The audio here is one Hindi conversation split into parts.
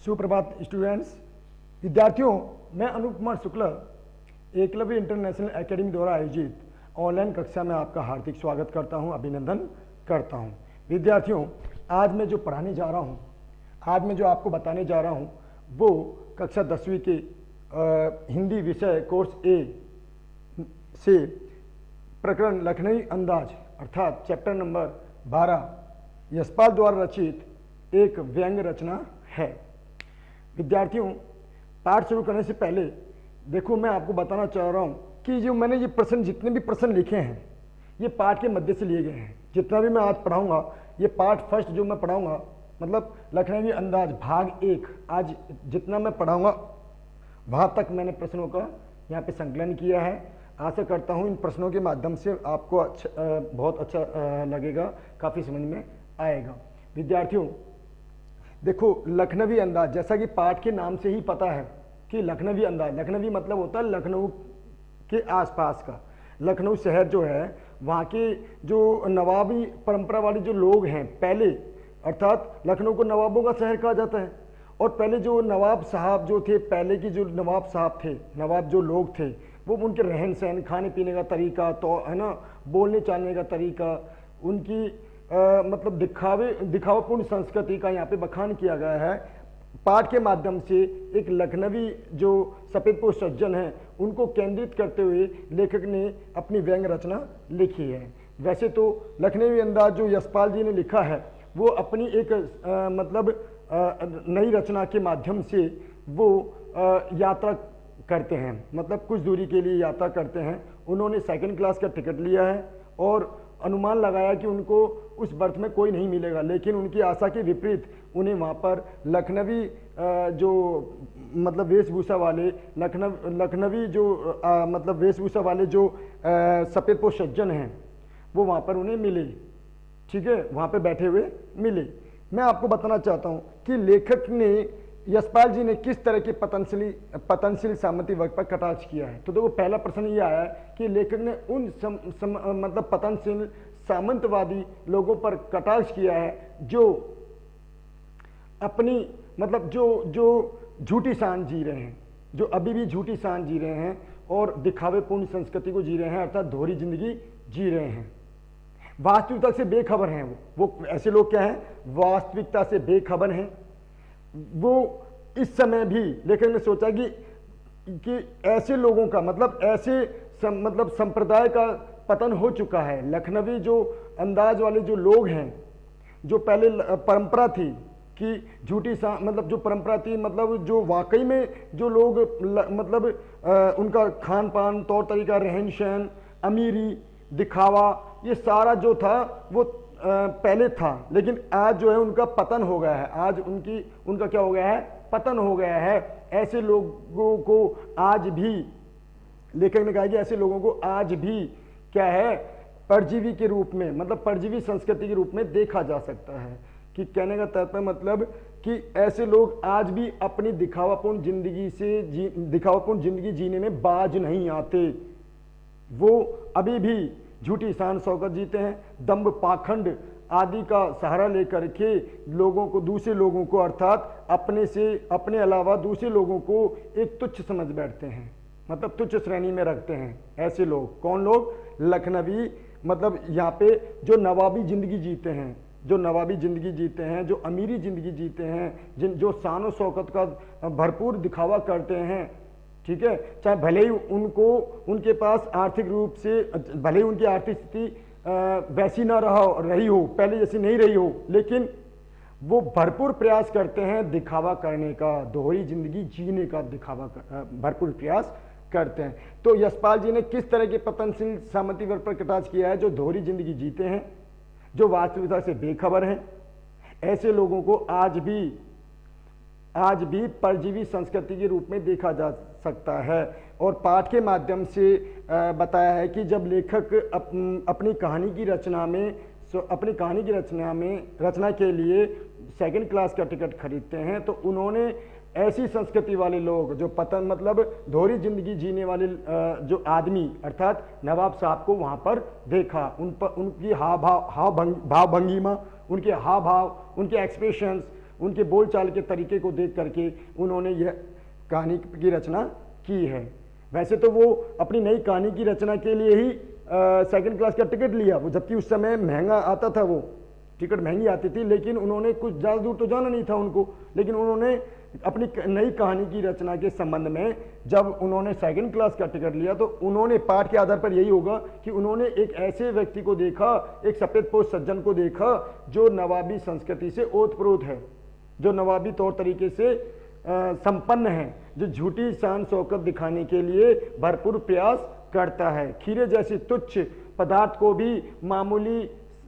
सुप्रभात स्टूडेंट्स, विद्यार्थियों। मैं अनूप कुमार शुक्ला एकलव्य इंटरनेशनल एकेडमी द्वारा आयोजित ऑनलाइन कक्षा में आपका हार्दिक स्वागत करता हूं, अभिनंदन करता हूं। विद्यार्थियों, आज मैं जो पढ़ाने जा रहा हूं, आज मैं जो आपको बताने जा रहा हूं वो कक्षा 10वीं के हिंदी विषय कोर्स ए से प्रकरण लखनवी अंदाज अर्थात चैप्टर नंबर 12 यशपाल द्वारा रचित एक व्यंग्य रचना है। विद्यार्थियों, पाठ शुरू करने से पहले देखो, मैं आपको बताना चाह रहा हूं कि जो मैंने ये प्रश्न, जितने भी प्रश्न लिखे हैं ये पाठ के मध्य से लिए गए हैं। जितना भी मैं आज पढ़ाऊंगा, ये पाठ फर्स्ट जो मैं पढ़ाऊंगा मतलब लखनवी अंदाज भाग 1, आज जितना मैं पढ़ाऊंगा वहां तक मैंने प्रश्नों का यहाँ पे संकलन किया है। आशा करता हूँ इन प्रश्नों के माध्यम से आपको बहुत अच्छा लगेगा, काफ़ी समझ में आएगा। विद्यार्थियों देखो, लखनवी अंदाज, जैसा कि पाठ के नाम से ही पता है कि लखनवी अंदाज, लखनवी मतलब होता है लखनऊ के आसपास का। लखनऊ शहर जो है वहाँ के जो नवाबी परंपरा वाले जो लोग हैं पहले, अर्थात लखनऊ को नवाबों का शहर कहा जाता है। और पहले जो नवाब साहब जो थे, पहले की जो नवाब साहब थे, नवाब जो लोग थे, वो उनके रहन सहन, खाने पीने का तरीका, तो है ना, बोलने चालने का तरीका, उनकी मतलब दिखावापूर्ण संस्कृति का यहाँ पे बखान किया गया है। पाठ के माध्यम से एक लखनवी जो सफेदपोश सज्जन हैं उनको केंद्रित करते हुए लेखक ने अपनी व्यंग्य रचना लिखी है। वैसे तो लखनवी अंदाज जो यशपाल जी ने लिखा है वो अपनी एक नई रचना के माध्यम से वो यात्रा करते हैं, मतलब कुछ दूरी के लिए यात्रा करते हैं। उन्होंने सेकंड क्लास का टिकट लिया है और अनुमान लगाया कि उनको उस बर्थ में कोई नहीं मिलेगा, लेकिन उनकी आशा के विपरीत उन्हें वहाँ पर लखनवी जो मतलब वेशभूषा वाले लखनवी जो मतलब वेशभूषा वाले जो सफेदपोश सज्जन हैं वो वहाँ पर उन्हें मिले। ठीक है, वहाँ पे बैठे हुए मिले। मैं आपको बताना चाहता हूँ कि लेखक ने, यशपाल जी ने किस तरह के पतनशील सामंती वर्ग पर कटाक्ष किया है। तो देखो, पहला प्रश्न ये आया है कि लेखक ने उन मतलब पतनशील सामंतवादी लोगों पर कटाक्ष किया है जो अपनी मतलब जो झूठी शान जी रहे हैं, जो अभी भी झूठी शान जी रहे हैं और दिखावेपूर्ण संस्कृति को जी रहे हैं, अर्थात दोहरी जिंदगी जी रहे हैं, वास्तविकता से बेखबर हैं। वो ऐसे लोग क्या हैं, वास्तविकता से बेखबर हैं। वो इस समय भी लेखक ने सोचा कि ऐसे लोगों का मतलब ऐसे मतलब संप्रदाय का पतन हो चुका है। लखनवी जो अंदाज वाले जो लोग हैं, जो पहले परंपरा थी कि झूठी मतलब जो परंपरा थी, मतलब जो वाकई में जो लोग मतलब उनका खान पान, तौर तरीका, रहन सहन, अमीरी, दिखावा, ये सारा जो था वो पहले था, लेकिन आज जो है उनका पतन हो गया है। आज उनका क्या हो गया है, पतन हो गया है। ऐसे लोगों को आज भी, लेखक ने कहा कि ऐसे लोगों को आज भी क्या है, परजीवी के रूप में, मतलब परजीवी संस्कृति के रूप में देखा जा सकता है। कि कहने का तात्पर्य मतलब कि ऐसे लोग आज भी अपनी दिखावापूर्ण जिंदगी जीने में बाज नहीं आते। वो अभी भी झूठी शान शौकत जीते हैं, दम्भ पाखंड आदि का सहारा लेकर के लोगों को, दूसरे लोगों को, अर्थात अपने अलावा दूसरे लोगों को एक तुच्छ समझ बैठते हैं, मतलब तुच्छ श्रेणी में रखते हैं। ऐसे लोग कौन लोग, लखनवी, मतलब यहाँ पे जो नवाबी जिंदगी जीते हैं, जो अमीरी जिंदगी जीते हैं, जो शान शौकत का भरपूर दिखावा करते हैं। ठीक है, चाहे भले ही उनके पास आर्थिक रूप से, भले ही उनकी आर्थिक स्थिति वैसी ना रही हो, पहले जैसी नहीं रही हो, लेकिन वो भरपूर प्रयास करते हैं दिखावा करने का, दोहरी जिंदगी जीने का भरपूर प्रयास करते हैं। तो यशपाल जी ने किस तरह के पतनशील सामंती वर्ग पर कटाक्ष किया है, जो दोहरी जिंदगी जीते हैं, जो वास्तविकता से बेखबर हैं। ऐसे लोगों को आज भी परजीवी संस्कृति के रूप में देखा जा सकता है। और पाठ के माध्यम से बताया है कि जब लेखक अपनी कहानी की रचना के लिए सेकंड क्लास का टिकट खरीदते हैं, तो उन्होंने ऐसी संस्कृति वाले लोग, जो पतन मतलब दोहरी जिंदगी जीने वाले जो आदमी, अर्थात नवाब साहब को वहाँ पर देखा। उनकी भाव भंगिमा, उनके हाव भाव, उनके एक्सप्रेशंस, उनके बोलचाल के तरीके को देख करके उन्होंने यह कहानी की रचना की है। वैसे तो वो अपनी नई कहानी की रचना के लिए ही सेकंड क्लास का टिकट लिया, वो जबकि उस समय महंगा आता था, वो टिकट महंगी आती थी, लेकिन उन्होंने कुछ ज़्यादा दूर तो जाना नहीं था उनको, लेकिन उन्होंने अपनी नई कहानी की रचना के संबंध में जब उन्होंने सेकंड क्लास का टिकट लिया तो उन्होंने पाठ के आधार पर यही होगा कि उन्होंने एक ऐसे व्यक्ति को देखा, एक सफेदपोश सज्जन को देखा जो नवाबी संस्कृति से ओतप्रोत है, जो नवाबी तौर तरीके से संपन्न है, जो झूठी शान शौकत दिखाने के लिए भरपूर प्रयास करता है। खीरे जैसी तुच्छ पदार्थ को भी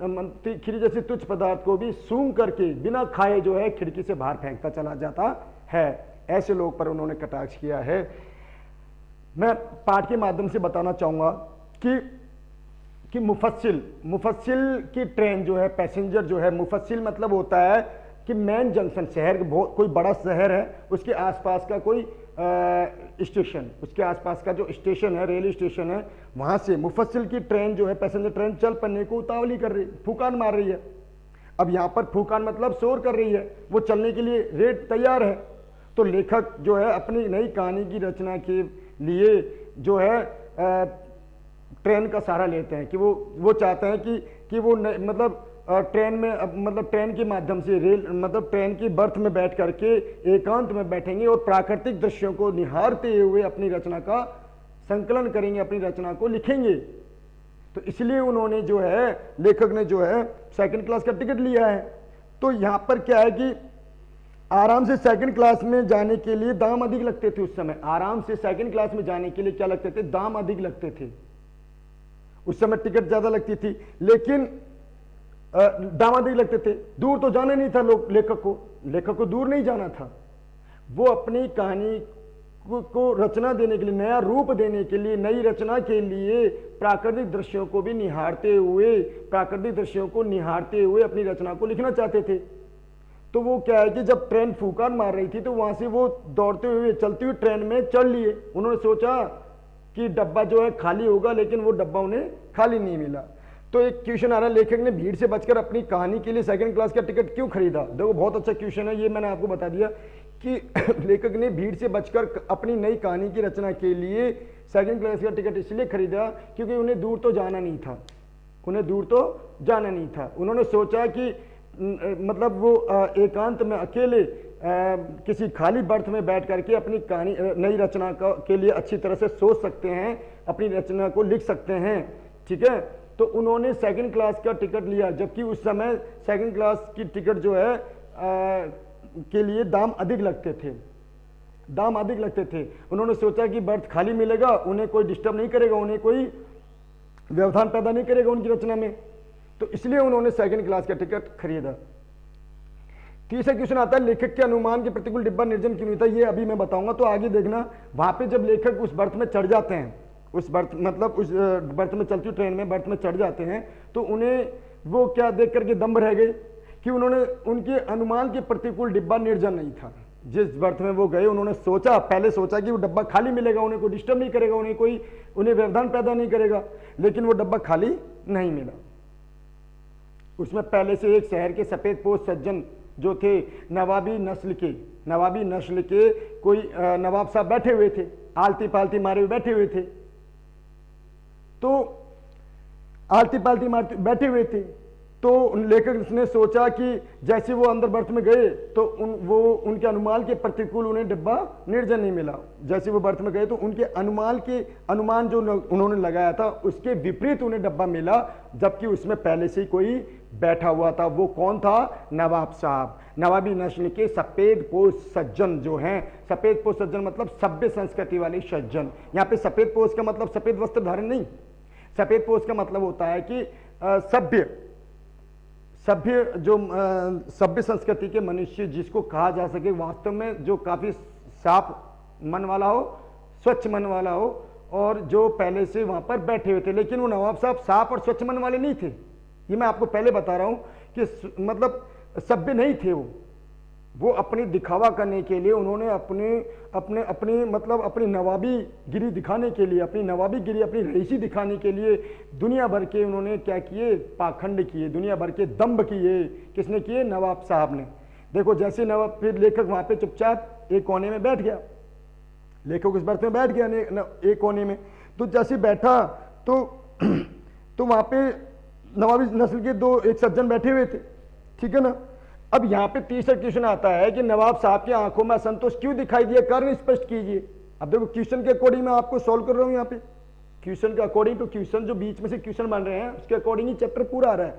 खीरे जैसी तुच्छ पदार्थ को भी सूंघ करके बिना खाए जो है खिड़की से बाहर फेंकता चला जाता है। ऐसे लोग पर उन्होंने कटाक्ष किया है। मैं पाठ के माध्यम से बताना चाहूंगा कि मुफस्सिल की ट्रेन जो है, पैसेंजर जो है, मुफस्सिल मतलब होता है कि मेन जंक्शन, शहर कोई बड़ा शहर है उसके आसपास का कोई स्टेशन, उसके आसपास का जो स्टेशन है, रेलवे स्टेशन है, वहां से मुफस्सिल की ट्रेन जो है, पैसेंजर ट्रेन चल पड़ने को उतावली कर रही, फूकान मार रही है। अब यहां पर फूकान मतलब शोर कर रही है, वो चलने के लिए रेड तैयार है। तो लेखक जो है अपनी नई कहानी की रचना के लिए जो है ट्रेन का सहारा लेते हैं कि वो चाहते हैं कि वो मतलब ट्रेन में मतलब ट्रेन के माध्यम से ट्रेन की बर्थ में बैठ करके एकांत में बैठेंगे और प्राकृतिक दृश्यों को निहारते हुए अपनी रचना का संकलन करेंगे, अपनी रचना को लिखेंगे। तो इसलिए उन्होंने जो है, लेखक ने जो है सेकंड क्लास का टिकट लिया है। तो यहां पर क्या है कि आराम से सेकंड क्लास में जाने के लिए दाम अधिक लगते थे उस समय। आराम से सेकंड क्लास में जाने के लिए क्या लगते थे? दाम अधिक लगते थे। उस समय टिकट ज्यादा लगती थी, लेकिन दाम अधिक लगते थे। दूर तो जाना नहीं था लेखक को दूर नहीं जाना था। वो अपनी कहानी को रचना देने के लिए, नया रूप देने के लिए, नई रचना के लिए प्राकृतिक दृश्यों को भी निहारते हुए अपनी रचना को लिखना चाहते थे। तो वो क्या है कि जब ट्रेन फूकान मार रही थी तो वहां से वो दौड़ते हुए चलती हुई ट्रेन में चढ़ लिए। उन्होंने सोचा कि डब्बा जो है खाली होगा, लेकिन वो डब्बा उन्हें खाली नहीं मिला। तो एक क्वेश्चन आ रहा है, लेखक ने भीड़ से बचकर अपनी कहानी के लिए सेकंड क्लास का टिकट क्यों खरीदा? देखो बहुत अच्छा क्वेश्चन है ये, मैंने आपको बता दिया कि लेखक ने भीड़ से बचकर अपनी नई कहानी की रचना के लिए सेकंड क्लास का टिकट इसलिए खरीदा क्योंकि उन्हें दूर तो जाना नहीं था। उन्होंने सोचा कि मतलब वो एकांत में अकेले किसी खाली बर्थ में बैठ करके अपनी कहानी, नई रचना के लिए अच्छी तरह से सोच सकते हैं, अपनी रचना को लिख सकते हैं। ठीक है, तो उन्होंने सेकंड क्लास का टिकट लिया, जबकि उस समय सेकंड क्लास की टिकट जो है के लिए दाम अधिक लगते थे। उन्होंने सोचा कि बर्थ खाली मिलेगा, उन्हें कोई डिस्टर्ब नहीं करेगा, उन्हें कोई व्यवधान पैदा नहीं करेगा उनकी रचना में, तो इसलिए उन्होंने सेकंड क्लास का टिकट खरीदा। तीसरा क्वेश्चन आता है, लेखक के अनुमान के प्रतिकूल डिब्बा निर्जन क्यों नहीं था? ये अभी मैं बताऊंगा, तो आगे देखना। वहां पे जब लेखक उस बर्थ में चढ़ जाते हैं, उस बर्थ में चलती ट्रेन में बर्थ में चढ़ जाते हैं, तो उन्हें वो क्या देख करके दम्भ रह गए कि उनके अनुमान के प्रतिकूल डिब्बा निर्जन नहीं था। जिस बर्थ में वो गए उन्होंने पहले सोचा कि वो डब्बा खाली मिलेगा, उन्हें कोई डिस्टर्ब नहीं करेगा, उन्हें व्यवधान पैदा नहीं करेगा, लेकिन वो डब्बा खाली नहीं मिला। उसमें पहले से एक शहर के सफेदपोश सज्जन जो थे, नवाबी नस्ल के कोई नवाब साहब बैठे हुए थे, आलती पालती मारे हुए बैठे हुए थे। तो आलती पालती मारते बैठे हुए थे, तो लेखक ने सोचा कि जैसे वो अंदर बर्थ में गए तो उनके अनुमान के प्रतिकूल उन्हें डिब्बा निर्जन नहीं मिला। जैसे वो बर्थ में गए तो उनके अनुमान जो उन्होंने लगाया था उसके विपरीत उन्हें डब्बा मिला, जबकि उसमें पहले से ही कोई बैठा हुआ था। वो कौन था? नवाब साहब, नवाबी नस्ल के सफेदपोश सज्जन जो हैं। सफेदपोश सज्जन मतलब सभ्य संस्कृति वाले सज्जन। यहाँ पे सफेदपोश का मतलब सफेद वस्त्र धारण नहीं, सफेदपोश का मतलब होता है कि सभ्य संस्कृति के मनुष्य, जिसको कहा जा सके वास्तव में जो काफी साफ मन वाला हो, स्वच्छ मन वाला हो, और जो पहले से वहां पर बैठे हुए थे। लेकिन वो नवाब साहब साफ और स्वच्छ मन वाले नहीं थे, ये मैं आपको पहले बता रहा हूं कि मतलब सभ्य नहीं थे। वो अपनी दिखावा करने के लिए उन्होंने अपनी नवाबी गिरी दिखाने के लिए, अपनी रईसी दिखाने के लिए दुनिया भर के उन्होंने क्या किए? पाखंड किए, दुनिया भर के दंभ किए। किसने किए? नवाब साहब ने। देखो जैसे नवाब, फिर लेखक वहां पे चुपचाप एक कोने में बैठ गया, लेखक उस बर्थ में बैठ गया एक कोने में। तो जैसे बैठा तो वहां पे नवाबी नस्ल के एक सज्जन बैठे हुए थे, ठीक है ना। अब यहाँ पे तीसरा क्वेश्चन आता है कि नवाब साहब की आंखों में असंतोष क्यों दिखाई दिया, कारण स्पष्ट कीजिए। अब देखो क्वेश्चन के अकॉर्डिंग मैं आपको सॉल्व कर रहा हूं यहाँ पे, क्वेश्चन के अकॉर्डिंग टू क्वेश्चन, जो बीच में से क्वेश्चन बन रहे हैं उसके अकॉर्डिंग ही चैप्टर पूरा आ रहा है।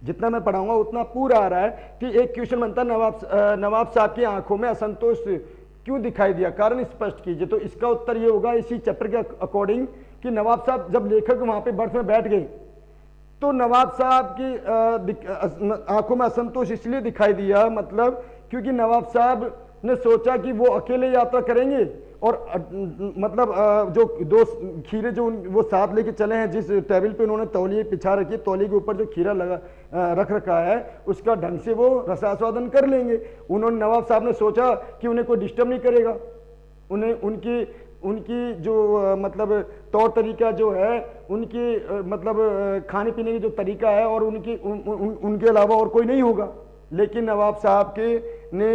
जितना मैं पढ़ाऊंगा उतना पूरा आ रहा है कि एक क्वेश्चन बनता है नवाब साहब की आंखों में असंतोष क्यों दिखाई दिया, कारण स्पष्ट कीजिए। तो इसका उत्तर ये होगा इसी चैप्टर के अकॉर्डिंग कि नवाब साहब, जब लेखक वहां पे बर्थ में बैठ गए तो नवाब साहब की आंखों में असंतोष इसलिए दिखाई दिया, मतलब क्योंकि नवाब साहब ने सोचा कि वो अकेले यात्रा करेंगे और मतलब जो दो खीरे जो वो साथ लेके चले हैं, जिस टेबल पे उन्होंने तौलिए बिछा रखी है, तौलिए के ऊपर जो खीरा लगा रख रखा है उसका ढंग से वो रसास्वादन कर लेंगे। उन्होंने, नवाब साहब ने सोचा कि उन्हें कोई डिस्टर्ब नहीं करेगा, उन्हें उनकी जो मतलब तौर तरीका जो है, उनकी मतलब खाने पीने की जो तरीका है, और उनके अलावा और कोई नहीं होगा। लेकिन नवाब साहब के ने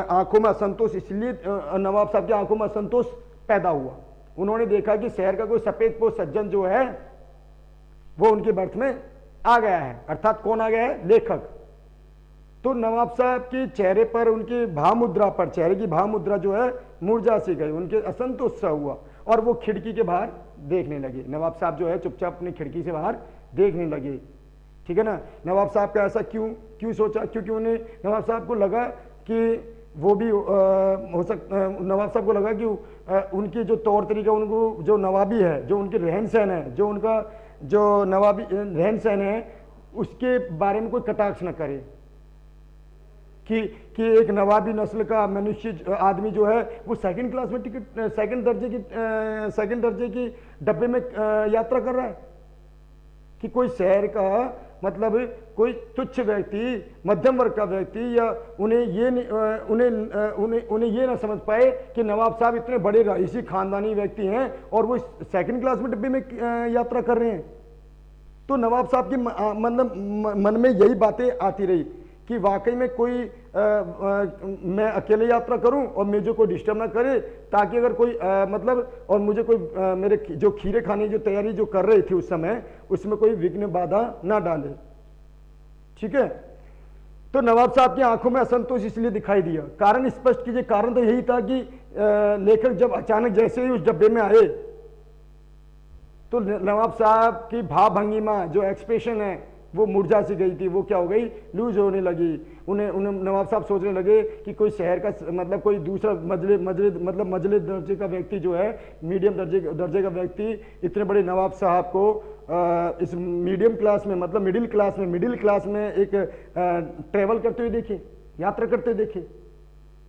आंखों में असंतोष, इसलिए नवाब साहब की आंखों में असंतोष पैदा हुआ। उन्होंने देखा कि शहर का कोई सफेद पोश सज्जन जो है वो उनके बर्थ में आ गया है, अर्थात कौन आ गया है, लेखक। तो नवाब साहब के चेहरे पर, उनकी भाव मुद्रा पर, चेहरे की भाव मुद्रा जो है मुरझा सी गई, उनके असंतोष सा हुआ और वो खिड़की के बाहर देखने लगे। नवाब साहब जो है चुपचाप अपनी खिड़की से बाहर देखने लगे, ठीक है ना। नवाब साहब का ऐसा क्यों सोचा, क्योंकि उन्हें, नवाब साहब को लगा कि वो भी हो सकता, नवाब साहब को लगा कि उनकी जो तौर तरीका, उनको जो नवाबी है, जो उनके रहन सहन है, जो उनका जो नवाबी रहन सहन है, उसके बारे में कोई कटाक्ष न करे कि एक नवाबी नस्ल का मनुष्य आदमी जो है वो सेकंड क्लास में टिकट, सेकंड दर्जे की डब्बे में यात्रा कर रहा है, कि कोई शहर का मतलब कोई तुच्छ व्यक्ति, मध्यम वर्ग का व्यक्ति, या उन्हें ये ना समझ पाए कि नवाब साहब इतने बड़े रईसी खानदानी व्यक्ति हैं और वो सेकंड क्लास में डब्बे में यात्रा कर रहे हैं। तो नवाब साहब की मतलब मन में यही बातें आती रही कि वाकई में कोई मैं अकेले यात्रा करूं और मुझे कोई डिस्टर्ब ना करे, ताकि अगर कोई मतलब, और मुझे कोई मेरे जो खीरे खाने की जो तैयारी जो कर रही थी उस समय, उसमें कोई विघ्न बाधा ना डाले, ठीक है। तो नवाब साहब की आंखों में असंतोष इसलिए दिखाई दिया, कारण स्पष्ट कीजिए। कारण तो यही था कि लेखक जब अचानक जैसे ही उस डब्बे में आए तो नवाब साहब की भाव भंगिमा, जो एक्सप्रेशन है, वो मुरझा सी गई थी, वो क्या हो गई, लूज होने लगी। उन्हें नवाब साहब सोचने लगे कि कोई शहर का मतलब कोई दूसरा मजले दर्जे का व्यक्ति जो है, मीडियम दर्जे का व्यक्ति, इतने बड़े नवाब साहब को इस मीडियम क्लास में, मतलब मिडिल क्लास में एक ट्रेवल करते हुए देखे, यात्रा करते हुए देखे,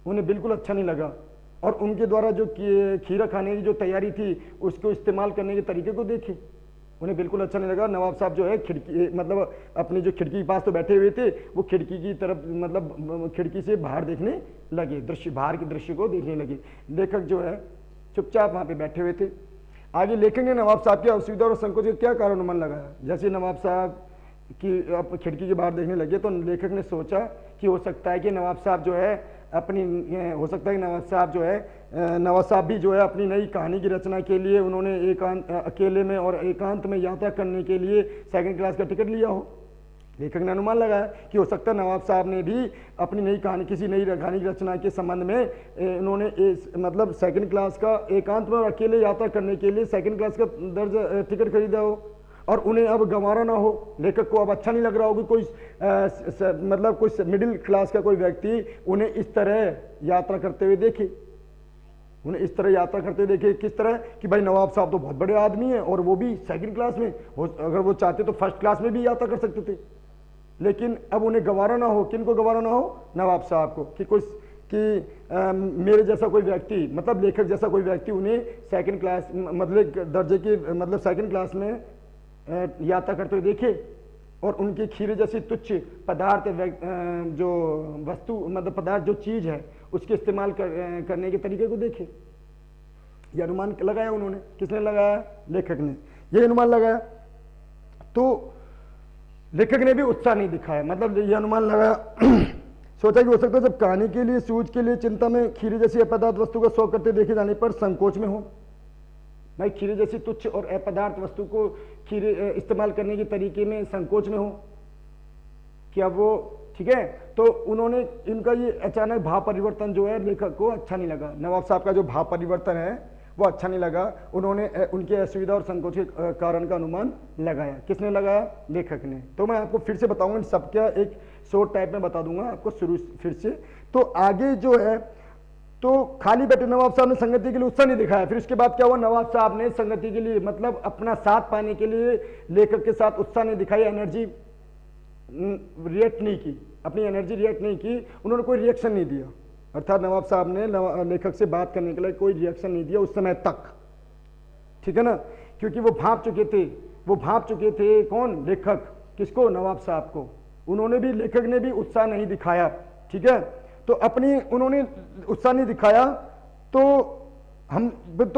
उन्हें बिल्कुल अच्छा नहीं लगा। और उनके द्वारा जो खीरा खाने की जो तैयारी थी, उसको इस्तेमाल करने के तरीके को देखे, उन्हें बिल्कुल अच्छा नहीं लगा। नवाब साहब जो है खिड़की, मतलब अपनी जो खिड़की के पास तो बैठे हुए थे, वो खिड़की की तरफ, मतलब खिड़की से बाहर देखने लगे, दृश्य, बाहर के दृश्य को देखने लगे। लेखक जो है चुपचाप वहां पे बैठे हुए थे। आगे लेखक ने नवाब साहब की असुविधा और संकोच का क्या कारण मन लगाया। जैसे नवाब साहब की खिड़की के बाहर देखने लगे तो लेखक ने सोचा कि हो सकता है कि नवाब साहब जो है अपनी, हो सकता है कि नवाब साहब भी जो है अपनी नई कहानी की रचना के लिए उन्होंने अकेले में और एकांत में यात्रा करने के लिए सेकंड क्लास का टिकट लिया हो। लेखक ने अनुमान लगाया कि हो सकता है नवाब साहब ने भी अपनी नई कहानी, किसी नई कहानी की रचना के संबंध में उन्होंने मतलब सेकंड क्लास का एकांत में और अकेले यात्रा करने के लिए सेकंड क्लास का टिकट खरीदा हो, और उन्हें अब गंवारा ना हो। लेखक को अब अच्छा नहीं लग रहा हो कि कोई मतलब कोई मिडिल क्लास का कोई व्यक्ति उन्हें इस तरह यात्रा करते हुए देखे, किस तरह कि भाई नवाब साहब तो बहुत बड़े आदमी हैं और वो भी सेकंड क्लास में, अगर वो चाहते तो फर्स्ट क्लास में भी यात्रा कर सकते थे। लेकिन अब उन्हें गंवारा ना हो, किनको गंवारा ना हो, नवाब साहब को, मेरे जैसा कोई व्यक्ति, मतलब लेखक जैसा कोई व्यक्ति उन्हें सेकंड क्लास मतलब दर्जे की, मतलब सेकंड क्लास में यात्रा करते हुए देखे, और उनके खीरे जैसी तुच्छ पदार्थ, जो वस्तु, मतलब पदार्थ, जो चीज है, उसके इस्तेमाल करने के तरीके को देखे। यह अनुमान लगाया उन्होंने। किसने लगाया? लेखक ने यह अनुमान लगाया। तो लेखक ने भी उत्साह नहीं दिखाया, मतलब यह अनुमान लगाया, सोचा कि हो सकता है जब कहानी के लिए, सूझ के लिए चिंता में खीरे जैसी अपदार्थ वस्तु का शौक करते देखे जाने पर संकोच में हो। भाई खीरे जैसी तुच्छ और अपदार्थ वस्तु को खीरे इस्तेमाल करने के तरीके में संकोच में हो क्या वो, ठीक है। तो उन्होंने इनका ये अचानक भाव परिवर्तन जो है लेखक को अच्छा नहीं लगा। नवाब साहब का जो भाव परिवर्तन है वो अच्छा नहीं लगा। उन्होंने उनके असुविधा और संकोच के कारण का अनुमान लगाया। किसने लगाया? लेखक ने। तो मैं आपको फिर से बताऊंगा, सबका एक शॉर्ट टाइप में बता दूंगा आपको शुरू फिर से। तो आगे जो है, तो खाली बैठे नवाब साहब ने संगति के लिए उत्साह नहीं दिखाया। फिर उसके बाद क्या हुआ? नवाब साहब ने संगति के लिए मतलब अपना साथ पाने के लिए लेखक के साथ उत्साह नहीं दिखाई, एनर्जी रिएक्ट नहीं की, अपनी एनर्जी रिएक्ट नहीं की, उन्होंने कोई रिएक्शन नहीं दिया। अर्थात नवाब साहब ने लेखक से बात करने के लिए कोई रिएक्शन नहीं दिया उस समय तक, ठीक है ना, क्योंकि वो भाप चुके थे। वो भाप चुके थे कौन? लेखक। किसको? नवाब साहब को। उन्होंने भी, लेखक ने भी उत्साह नहीं दिखाया, ठीक है। तो अपनी उन्होंने उत्साह नहीं दिखाया, तो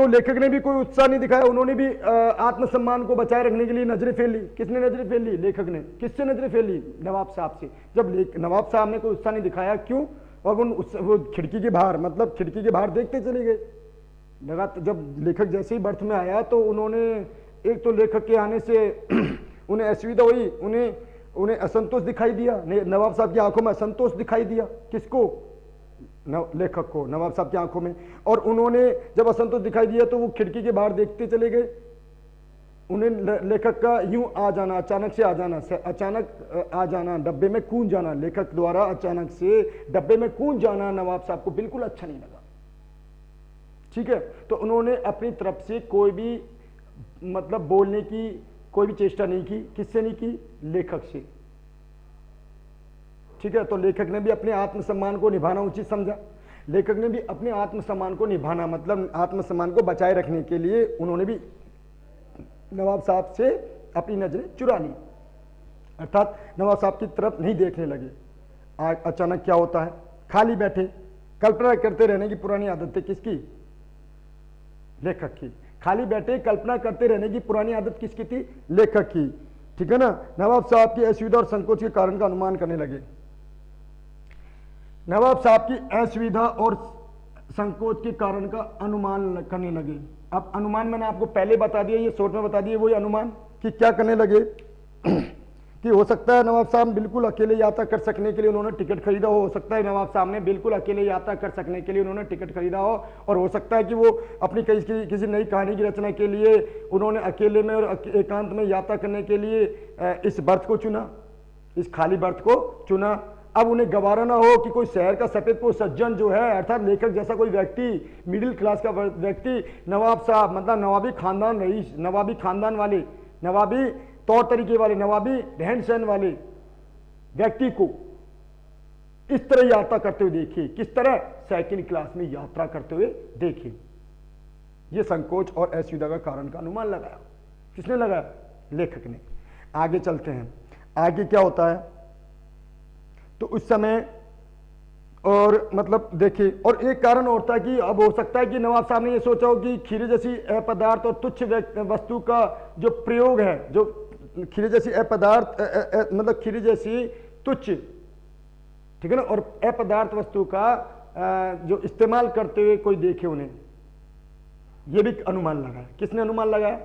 लेखक ने भी कोई उत्साह नहीं दिखाया। उन्होंने भी आत्मसम्मान को बचाए रखने के लिए नजरें फेर ली। किसने नजरें फेर ली? लेखक ने। किससे नजरें फेर ली? नवाब साहब से। जब नवाब साहब ने कोई उत्साह नहीं दिखाया, क्यों? और वो खिड़की के बाहर, मतलब खिड़की के बाहर देखते चले गए। लगा जब लेखक जैसे ही बर्थ में आया तो उन्होंने, एक तो लेखक के आने से उन्हें असुविधा हुई, उन्हें असंतोष दिखाई दिया। नवाब साहब की आंखों में असंतोष दिखाई दिया। किसको? लेखक को, नवाब साहब की आंखों में। और उन्होंने जब असंतोष दिखाई दिया तो वो खिड़की के बाहर देखते चले गए। उन्हें लेखक का यूं आ जाना, अचानक से आ जाना, अचानक आ जाना, डब्बे में कूद जाना, लेखक द्वारा अचानक से डब्बे में कूद जाना नवाब साहब को बिल्कुल अच्छा नहीं लगा, ठीक है। तो उन्होंने अपनी तरफ से कोई भी मतलब बोलने की कोई भी चेष्टा नहीं की। किससे नहीं की? लेखक से, ठीक है। तो लेखक ने भी अपने आत्मसम्मान को निभाना उचित समझा। लेखक ने भी अपने आत्मसम्मान को निभाना, मतलब आत्मसम्मान को बचाए रखने के लिए उन्होंने भी नवाब साहब से अपनी नजरें चुरा ली, अर्थात नवाब साहब की तरफ नहीं देखने लगे। अचानक क्या होता है? खाली बैठे कल्पना करते रहने की पुरानी आदत थी। किसकी? लेखक की। खाली बैठे कल्पना करते रहने की पुरानी आदत किसकी थी? लेखक की, ठीक है ना। नवाब साहब की असुविधा और संकोच के कारण का अनुमान करने लगे। नवाब साहब की असुविधा और संकोच के कारण का अनुमान करने लगे। अब अनुमान मैंने आपको पहले बता दिया, ये शॉर्ट में बता दिए वही अनुमान कि क्या करने लगे कि हो सकता है नवाब साहब बिल्कुल अकेले यात्रा कर सकने के लिए उन्होंने टिकट खरीदा हो सकता है नवाब साहब ने बिल्कुल अकेले यात्रा कर सकने के लिए उन्होंने टिकट खरीदा हो, और हो सकता है कि वो अपनी किसी नई कहानी की रचना के लिए उन्होंने अकेले में और एकांत में यात्रा करने के लिए इस बर्थ को चुना, इस खाली बर्थ को चुना। अब उन्हें गवारा ना हो कि कोई शहर का सफेद को सज्जन जो है, अर्थात लेखक जैसा कोई व्यक्ति, मिडिल क्लास का व्यक्ति, नवाब साहब मतलब नवाबी खानदान रईस, नवाबी खानदान वाले, नवाबी तौर तरीके वाले, नवाबी रहन सहन वाले व्यक्ति को इस तरह यात्रा करते हुए देखे। किस तरह? सेकंड क्लास में यात्रा करते हुए देखे। ये संकोच और असुविधा का कारण का अनुमान लगाया। किसने लगाया? लेखक ने। आगे चलते हैं, आगे क्या होता है। तो उस समय और मतलब देखिए, और एक कारण और था कि अब हो सकता है कि नवाब साहब ने ये सोचा हो कि खीरे जैसी अपदार्थ और तुच्छ वस्तु का जो प्रयोग है, जो खीरे जैसी अपदार्थ मतलब खीरे जैसी तुच्छ, ठीक है ना, और अपदार्थ वस्तु का जो इस्तेमाल करते हुए कोई देखे उन्हें, ये भी अनुमान लगाया। किसने अनुमान लगाया?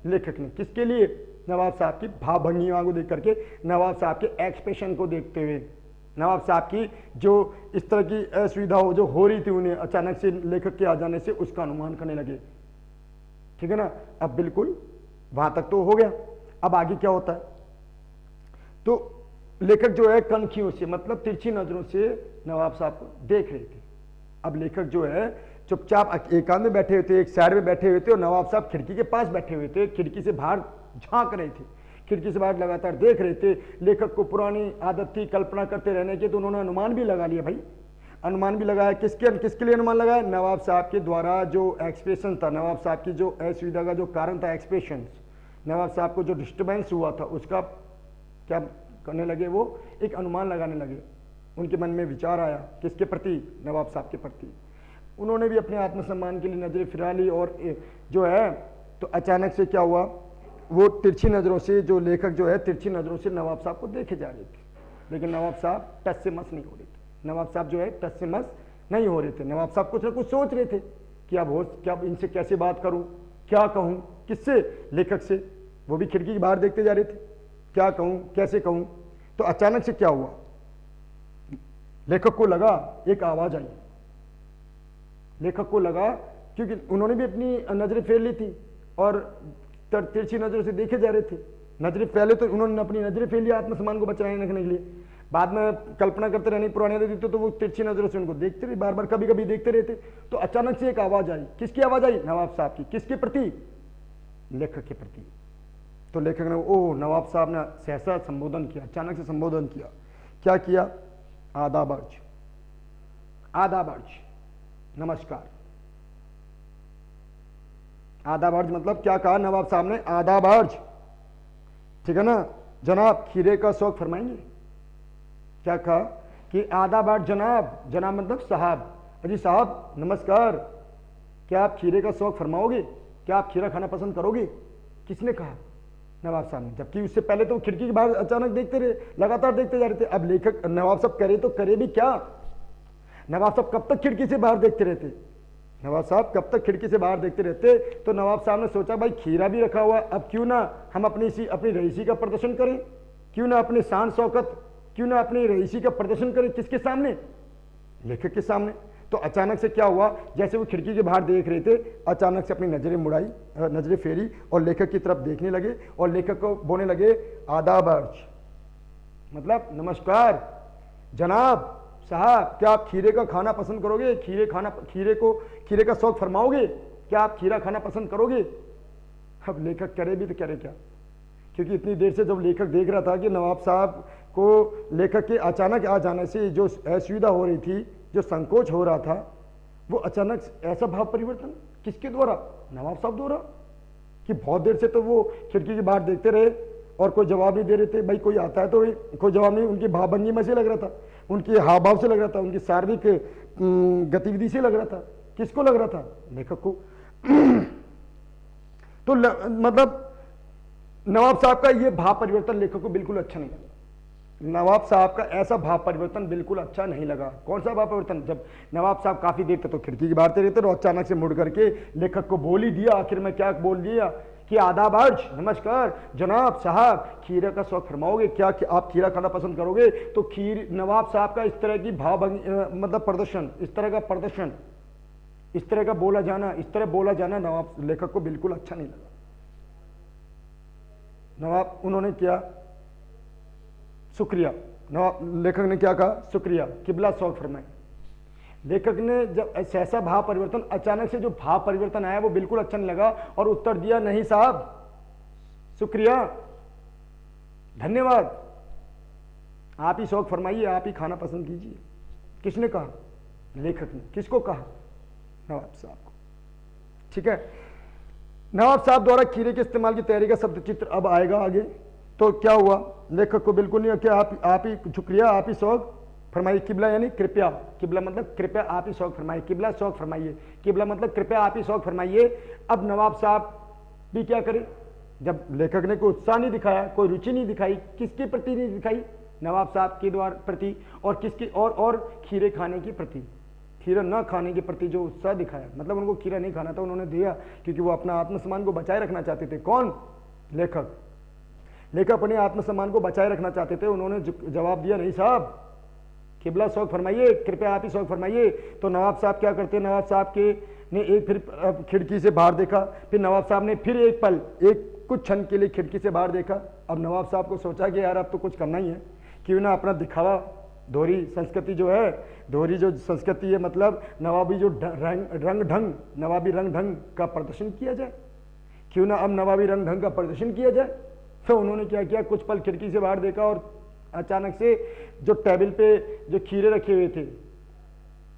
लेखक ने। किसके लिए? नवाब साहब की भाव भंगिमा को देख करके, नवाब साहब के एक्सप्रेशन को देखते हुए, नवाब साहब की जो इस तरह की असुविधा हो जो हो रही थी उन्हें अचानक से लेखक के आ जाने से, उसका अनुमान करने लगे, ठीक है ना। अब बिल्कुल वहां तक तो हो गया। अब आगे क्या होता है? तो लेखक जो है कनखियों से मतलब तिरछी नजरों से नवाब साहब को देख रहे थे। अब लेखक जो है चुपचाप एकांत में बैठे हुए थे, एक साइड में बैठे हुए थे, और नवाब साहब खिड़की के पास बैठे हुए थे, खिड़की से बाहर झांक रहे थे, खिड़की से बाहर लगातार देख रहे थे। लेखक को पुरानी आदत थी कल्पना करते रहने की, तो उन्होंने अनुमान भी लगा लिया। भाई अनुमान भी लगाया। किसके लिए अनुमान लगाया? नवाब साहब के द्वारा जो एक्सप्रेशन था, नवाब साहब की जो असुविधा का जो कारण था, एक्सप्रेशन, नवाब साहब को जो डिस्टर्बेंस हुआ था उसका क्या करने लगे? वो एक अनुमान लगाने लगे। उनके मन में विचार आया। किसके प्रति? नवाब साहब के प्रति। उन्होंने भी अपने आत्मसम्मान के लिए नजरें फिरा ली, और जो है तो अचानक से क्या हुआ, वो तिरछी नजरों से, जो लेखक जो है तिरछी नजरों से नवाब साहब को देखे जा रहे थे, लेकिन नवाब साहब टच से मस नहीं हो रहे थे। नवाब साहब जो है टस से मस नहीं हो रहे थे। नवाब साहब कुछ ना कुछ सोच रहे थे कि अब हो क्या, इनसे कैसे बात करूं, क्या कहूं, किससे, लेखक से। वो भी खिड़की के बाहर देखते जा रहे थे, क्या कहूं, कैसे कहूं। तो अचानक से क्या हुआ, लेखक को लगा एक आवाज आई। लेखक को लगा, क्योंकि उन्होंने भी अपनी नजरें फेर ली थी और तिरछी नजरों से देखे जा रहे थे। नजरें पहले तो उन्होंने अपनी नजरें फेर ली आत्मसम्मान को बचाए रखने के लिए, बाद में कल्पना करते रहने पुराने आदत तो वो तिरछी नजरों से उनको देखते रहे, बार बार कभी कभी देखते रहते। तो अचानक से एक आवाज आई। किसकी आवाज आई? नवाब साहब की। किसके प्रति? लेखक के प्रति। तो लेखक ने ओ नवाब साहब ने सहसा संबोधन किया, अचानक से संबोधन किया। क्या किया? आदाब अर्ज, आदाब अर्ज, नमस्कार। आदाब अर्ज मतलब क्या कहा नवाब साहब ने? आदाब अर्ज, ठीक है ना जनाब, खीरे का शौक फरमाएंगे। क्या कहा कि आदाब अर्ज जनाब, जनाब मतलब साहब, अजी साहब नमस्कार, क्या आप खीरे का शौक फरमाओगे? क्या आप खीरा खाना पसंद करोगे? किसने कहा? नवाब साहब ने। जबकि उससे पहले तो खिड़की के बाहर अचानक देखते रहे, लगातार देखते जा रहे थे। अब लेखक नवाब साहब करे तो करे भी क्या? नवाब साहब कब तक खिड़की से बाहर देखते रहते? नवाब साहब कब तक खिड़की से बाहर देखते रहते? तो नवाब साहब ने सोचा भाई खीरा भी रखा हुआ, अब क्यों ना हम अपनी रईसी का प्रदर्शन करें, क्यों ना अपनी शान शौकत, क्यों ना अपनी रईसी का प्रदर्शन करें। किसके सामने? लेखक के सामने। तो अचानक से क्या हुआ, जैसे वो खिड़की के बाहर देख रहे थे, अचानक से अपनी नजरें मुड़ाई, नजरें फेरी और लेखक की तरफ देखने लगे और लेखक को बोलने लगे आदाब अर्ज, मतलब नमस्कार जनाब साहब, क्या आप खीरे का खाना पसंद करोगे? खीरे का शौक फरमाओगे? क्या आप खीरा खाना पसंद करोगे? अब लेखक करे भी तो करे क्या, क्योंकि इतनी देर से जब लेखक देख रहा था कि नवाब साहब को लेखक के अचानक आ जाने से जो असुविधा हो रही थी, जो संकोच हो रहा था, वो अचानक ऐसा भाव परिवर्तन किसके द्वारा? नवाब साहब द्वारा। कि बहुत देर से तो वो खिड़की के बाहर देखते रहे और कोई जवाब नहीं दे रहे थे। भाई कोई आता है तो कोई जवाब नहीं, उनकी भावभंगी में से लग रहा था, उनके हाव भाव से लग रहा था, उनकी शारीरिक गतिविधि से लग रहा था। किसको लग रहा था? लेखक को। तो मतलब नवाब साहब का ये भाव परिवर्तन लेखक को बिल्कुल अच्छा नहीं लगा। नवाब साहब का ऐसा भाव परिवर्तन बिल्कुल अच्छा नहीं लगा। कौन सा भाव परिवर्तन? जब नवाब साहब काफी देर तक तो खिड़की के बाहर रहते और अचानक से मुड़ करके लेखक को बोल ही दिया। आखिर में क्या बोल दिया कि आदाब अर्ज, नमस्कार जनाब साहब, खीरे का शौक फरमाओगे? क्या आप खीरा खाना पसंद करोगे? तो नवाब साहब का इस तरह की भाव मतलब प्रदर्शन, इस तरह का प्रदर्शन, इस तरह का बोला जाना, इस तरह बोला जाना नवाब लेखक को बिल्कुल अच्छा नहीं लगा। नवाब उन्होंने क्या? शुक्रिया। नवाब लेखक ने क्या कहा? शुक्रिया, किबला शौक फरमाए। लेखक ने जब ऐसा भाव परिवर्तन, अचानक से जो भाव परिवर्तन आया वो बिल्कुल अच्छा नहीं लगा और उत्तर दिया नहीं साहब, शुक्रिया, धन्यवाद, आप ही शौक फरमाइए, आप ही खाना पसंद कीजिए। किसने कहा? लेखक ने। किसको कहा? नवाब साहब को। ठीक है, नवाब साहब द्वारा खीरे के इस्तेमाल की तैयारी का शब्द चित्र अब आएगा आगे। तो क्या हुआ? लेखक को बिल्कुल नहीं कि आप ही शुक्रिया, आप ही शौक फरमाइए। किबला यानी कृपया, किबला मतलब कृपया आप ही शौक फरमाइए, किबला शौक फरमाइए, किबला मतलब कृपया आप ही शौक फरमाइए। अब नवाब साहब भी क्या करें? जब लेखक ने कोई उत्साह नहीं दिखाया, कोई रुचि नहीं दिखाई, किसके प्रति नहीं दिखाई? नवाब साहब के द्वारा प्रति, और किसकी? और खीरे खाने की प्रति, खीरा न खाने के प्रति जो उत्साह दिखाया, मतलब उनको खीरा नहीं खाना था, उन्होंने दिया क्योंकि वो अपना आत्मसम्मान को बचाए रखना चाहते थे। कौन? लेखक। लेखक अपने आत्मसम्मान को बचाए रखना चाहते थे। उन्होंने जवाब दिया नहीं साहब, किबला शौक फरमाइए, कृपया आप ही शौक फरमाइए। तो नवाब साहब क्या करते? नवाब साहब के ने एक फिर खिड़की से बाहर देखा, फिर नवाब साहब ने फिर एक पल, कुछ क्षण के लिए खिड़की से बाहर देखा। अब नवाब साहब को सोचा कि यार अब तो कुछ करना ही है, क्यों ना अपना दिखावा, दोहरी संस्कृति जो है, दोहरी जो संस्कृति है, मतलब नवाबी जो नवाबी रंग ढंग का प्रदर्शन किया जाए, क्यों ना अब नवाबी रंग ढंग का प्रदर्शन किया जाए। तो उन्होंने क्या किया? कुछ पल खिड़की से बाहर देखा और अचानक से जो टेबल पे जो खीरे रखे हुए थे,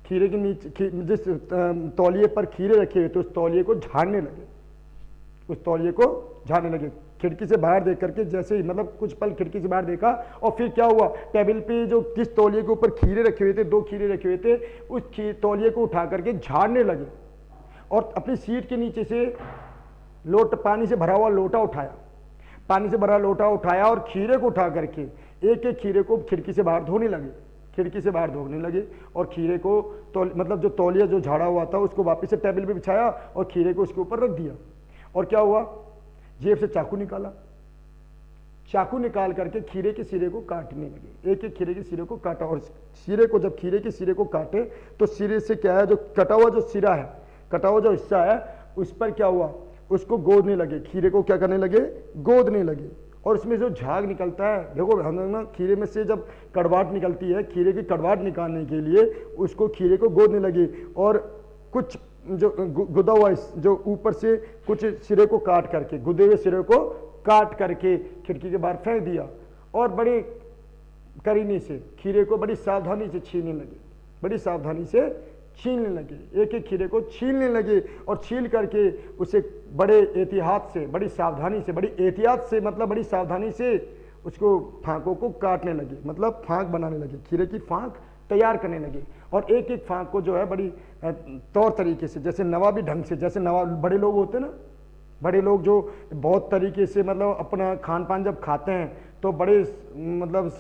खीरे के नीचे जिस तौलिए पर खीरे रखे हुए थे, उस तौलिए को झाड़ने लगे, उस तौलिए को झाड़ने लगे खिड़की से बाहर देख करके। जैसे ही मतलब कुछ पल खिड़की से बाहर देखा और फिर क्या हुआ? टेबल पे जो जिस तौलिए के ऊपर खीरे रखे हुए थे, 2 खीरे रखे हुए थे, उस तौलिए को उठा करके झाड़ने लगे और अपनी सीट के नीचे से पानी से भरा हुआ लोटा उठाया, पानी से भरा लोटा उठाया और खीरे को उठा करके एक एक खीरे को खिड़की से बाहर धोने लगे। खिड़की से बाहर दौड़ने लगे और खीरे को मतलब जो तौलिया जो झाड़ा हुआ था उसको वापस से टेबल पे बिछाया और खीरे को उसके ऊपर रख दिया। और क्या हुआ, जेब से चाकू निकाला, चाकू निकाल करके खीरे के सिरे को काटने लगे, एक एक खीरे के सिरे को काटा। और सिरे को जब खीरे के सिरे को काटे तो सिरे से क्या है, जो कटा हुआ जो सिरा है, कटा हुआ जो हिस्सा है उस पर क्या हुआ, उसको गोदने लगे, खीरे को क्या करने लगे, गोदने लगे। और उसमें जो झाग निकलता है, देखो हम ना खीरे में से जब कड़वाहट निकलती है, खीरे की कड़वाहट निकालने के लिए उसको खीरे को गोदने लगे और कुछ जो गुदा हुआ जो ऊपर से कुछ सिरे को काट करके, गुदे हुए सिरे को काट करके खिड़की के बाहर फेंक दिया और बड़े करीने से खीरे को बड़ी सावधानी से छीलने लगे, बड़ी सावधानी से छीलने लगे, एक एक खीरे को छीलने लगे और छील करके उसे बड़े एहतियात से, बड़ी सावधानी से, बड़ी एहतियात से मतलब बड़ी सावधानी से उसको फांकों को काटने लगे, मतलब फांक बनाने लगे, खीरे की फांक तैयार करने लगे। और एक एक फांक को जो है बड़ी तौर तरीके से, जैसे नवाबी ढंग से, जैसे नवाब बड़े लोग होते हैं ना, बड़े लोग जो बहुत तरीके से मतलब अपना खान पान जब खाते हैं तो बड़े मतलब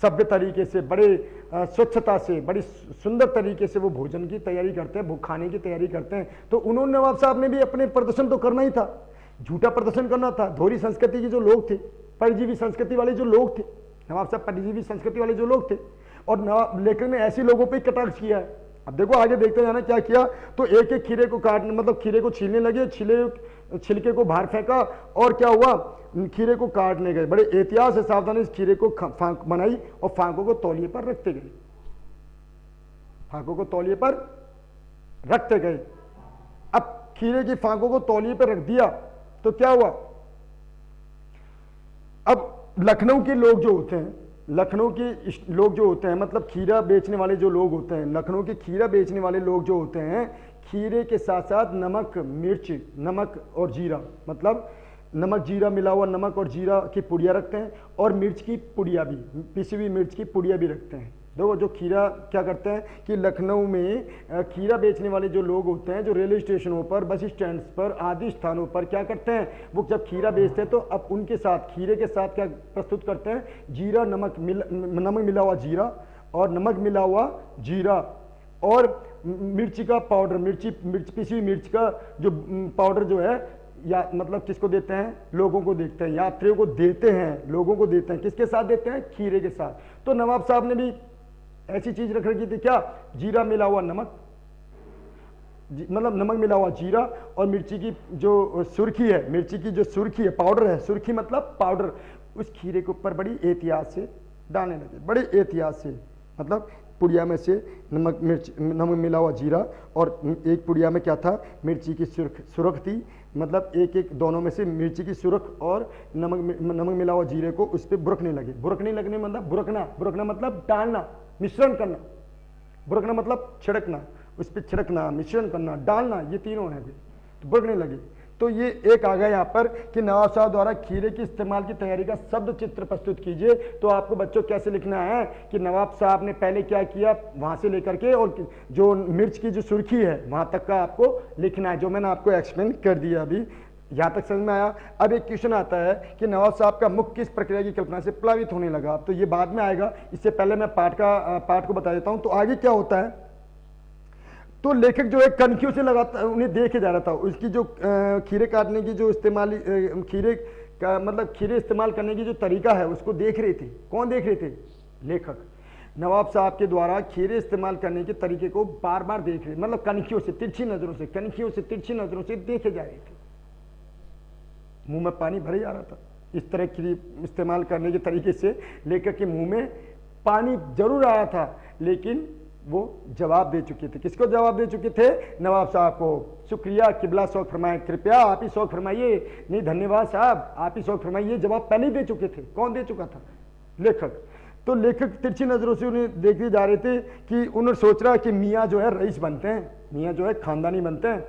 सभ्य तरीके से, बड़े स्वच्छता से, बड़ी सुंदर तरीके से वो भोजन की तैयारी करते हैं, खाने की तैयारी करते हैं। तो उन्होंने, नवाब साहब ने भी अपने प्रदर्शन तो करना ही था, झूठा प्रदर्शन करना था। धोरी संस्कृति के जो लोग थे, परजीवी संस्कृति वाले जो लोग थे, नवाब साहब परजीवी संस्कृति वाले जो लोग थे, और नवाब लेखक ने ऐसे लोगों पर कटाक्ष किया है। अब देखो आगे देखते जाना क्या किया। तो एक एक खीरे को काटने, मतलब खीरे को छीलने लगे, छिलके को बाहर फेंका और क्या हुआ, खीरे को काटने गए, बड़े एहतियात से सावधानी से खीरे को फांक बनाई और फांकों को तौलिए पर रखते गए, फांकों को तौलिए पर रखते गए। अब खीरे की फांकों को तौलिए पर रख दिया तो क्या हुआ, अब लखनऊ के लोग जो होते हैं, लखनऊ के लोग जो होते हैं, मतलब खीरा बेचने वाले जो लोग होते हैं, लखनऊ के खीरा बेचने वाले लोग जो होते हैं, खीरे के साथ साथ नमक, मिर्च, नमक और जीरा, मतलब नमक जीरा मिला हुआ नमक और जीरा की पुड़िया रखते हैं और मिर्च की पुड़िया भी, पिसी हुई मिर्च की पुड़िया भी रखते हैं। देखो जो खीरा क्या करते हैं कि लखनऊ में खीरा बेचने वाले जो लोग होते हैं, जो रेलवे स्टेशनों पर, बस स्टैंड पर आदि स्थानों पर क्या करते हैं, वो जब खीरा बेचते हैं तो अब उनके साथ, खीरे के साथ क्या प्रस्तुत करते हैं, जीरा, नमक मिला हुआ जीरा और नमक मिला हुआ जीरा और मिर्ची का पाउडर, मिर्च पिसी हुई मिर्च का जो पाउडर जो है, या मतलब किसको देते हैं, लोगों को देते हैं, यात्रियों को देते हैं, लोगों को देते हैं, किसके साथ देते हैं, खीरे के साथ। तो नवाब साहब ने भी ऐसी चीज रख रखी थी, क्या, जीरा मिला हुआ नमक, मतलब नमक मिला हुआ जीरा और मिर्ची की जो सुर्खी है, मिर्ची की जो सुर्खी है, पाउडर है, सुर्खी मतलब पाउडर, उस खीरे के ऊपर बड़ी एहतियात से डालने लगे, बड़े एहतियात से, मतलब पुड़िया में से नमक मिला हुआ जीरा और एक पुड़िया में क्या था, मिर्ची की सुरख थी, मतलब एक एक दोनों में से मिर्ची की सुरख और नमक मिला हुआ जीरे को उस पर बुरकने लगे। बुरकने लगने मतलब बुरकना मतलब डालना, मिश्रण करना, बुरकना मतलब छिड़कना, उस पर छिड़कना, मिश्रण करना, डालना, ये तीनों हैं। तो बुरकने लगे। तो ये एक आ गया यहाँ पर कि नवाब साहब द्वारा खीरे के इस्तेमाल की तैयारी का शब्द चित्र प्रस्तुत कीजिए। तो आपको बच्चों कैसे लिखना है कि नवाब साहब ने पहले क्या किया, वहां से लेकर के और जो मिर्च की जो सुर्खी है वहां तक का आपको लिखना है, जो मैंने आपको एक्सप्लेन कर दिया। अभी यहाँ तक समझ में आया। अब एक क्वेश्चन आता है कि नवाब साहब का मुख किस प्रक्रिया की कल्पना से प्लावित होने लगा। तो ये बाद में आएगा, इससे पहले मैं पाठ को बता देता हूँ। तो आगे क्या होता है, तो लेखक जो है कनखियों से लगाता, उन्हें देखे जा रहा था, उसकी जो खीरे काटने की जो इस्तेमाल, खीरे का मतलब खीरे इस्तेमाल करने की जो तरीका है उसको देख रहे थे। कौन देख रहे थे, लेखक। नवाब साहब के द्वारा खीरे इस्तेमाल करने के तरीके को बार बार देख रहे, मतलब कनखियों से, तिरछी नजरों से, कनखियों से तिरछी नजरों से देखे जा रहे थे। मुंह में पानी भरे जा रहा था। इस तरह की इस्तेमाल करने के तरीके से लेखक के मुंह में पानी जरूर आया था, लेकिन वो जवाब दे चुके थे। किसको जवाब दे चुके थे, नवाब साहब को। शुक्रिया, किबला शौक फरमाए, कृपया आप ही शौक फरमाइए। नहीं धन्यवाद साहब, आप ही शौक फरमाइए। जवाब पहले ही दे चुके थे। कौन दे चुका था, लेखक। तो लेखक तिरछी नजरों से उन्हें देखते जा रहे थे कि उन्होंने सोच रहा कि मियाँ जो है रईस बनते हैं, मियाँ जो है खानदानी बनते हैं।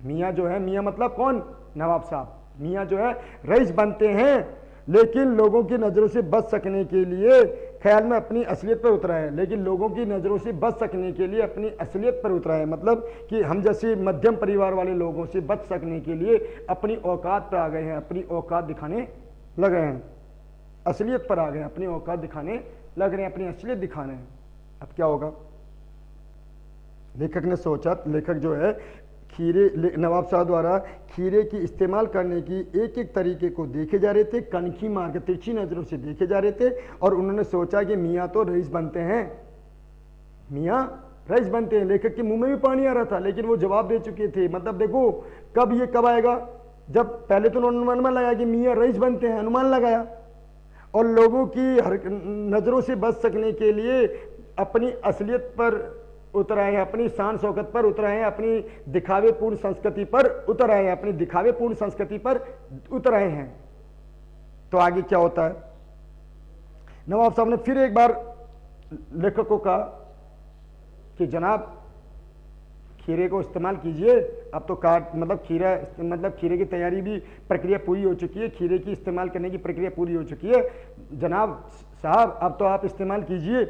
मियाँ जो है, मियाँ मतलब कौन, नवाब साहब। मियाँ जो है रईस बनते हैं, लेकिन लोगों की नजरों से बच सकने के लिए ख्याल में अपनी असलियत पर उतरा है। लेकिन लोगों की नजरों से बच सकने के लिए अपनी असलियत पर उतरा है, मतलब कि हम जैसे मध्यम परिवार वाले लोगों से बच सकने के लिए अपनी औकात पर आ गए हैं, अपनी औकात दिखाने लगे हैं, असलियत पर आ गए हैं, अपनी औकात दिखाने लग रहे हैं अपनी असलियत दिखाने हैं। अब क्या होगा, लेखक ने सोचा, लेखक जो है खीरे, नवाब साहब द्वारा खीरे की इस्तेमाल करने की एक एक तरीके को देखे जा रहे थे, कनखी मार के तिरछी नजरों से देखे जा रहे थे, और उन्होंने सोचा कि मियाँ तो रईस बनते हैं, मियाँ रईस बनते हैं। लेखक के मुंह में भी पानी आ रहा था, लेकिन वो जवाब दे चुके थे। मतलब देखो कब ये कब आएगा, जब पहले तो उन्होंने अनुमान लगाया कि मियाँ रईस बनते हैं, अनुमान लगाया, और लोगों की नजरों से बच सकने के लिए अपनी असलियत पर उतर आए हैं, अपनी शान शौकत पर उतर आए हैं, अपनी दिखावेपूर्ण संस्कृति पर उतर आए हैं, अपनी दिखावेपूर्ण संस्कृति पर उतर आए हैं। तो आगे क्या होता है, नवाब साहब ने फिर एक बार लेखक को कहा कि जनाब खीरे को इस्तेमाल कीजिए, अब तो काट मतलब खीरे की तैयारी भी प्रक्रिया पूरी हो चुकी है, खीरे की इस्तेमाल करने की प्रक्रिया पूरी हो चुकी है, जनाब साहब अब तो आप इस्तेमाल कीजिए।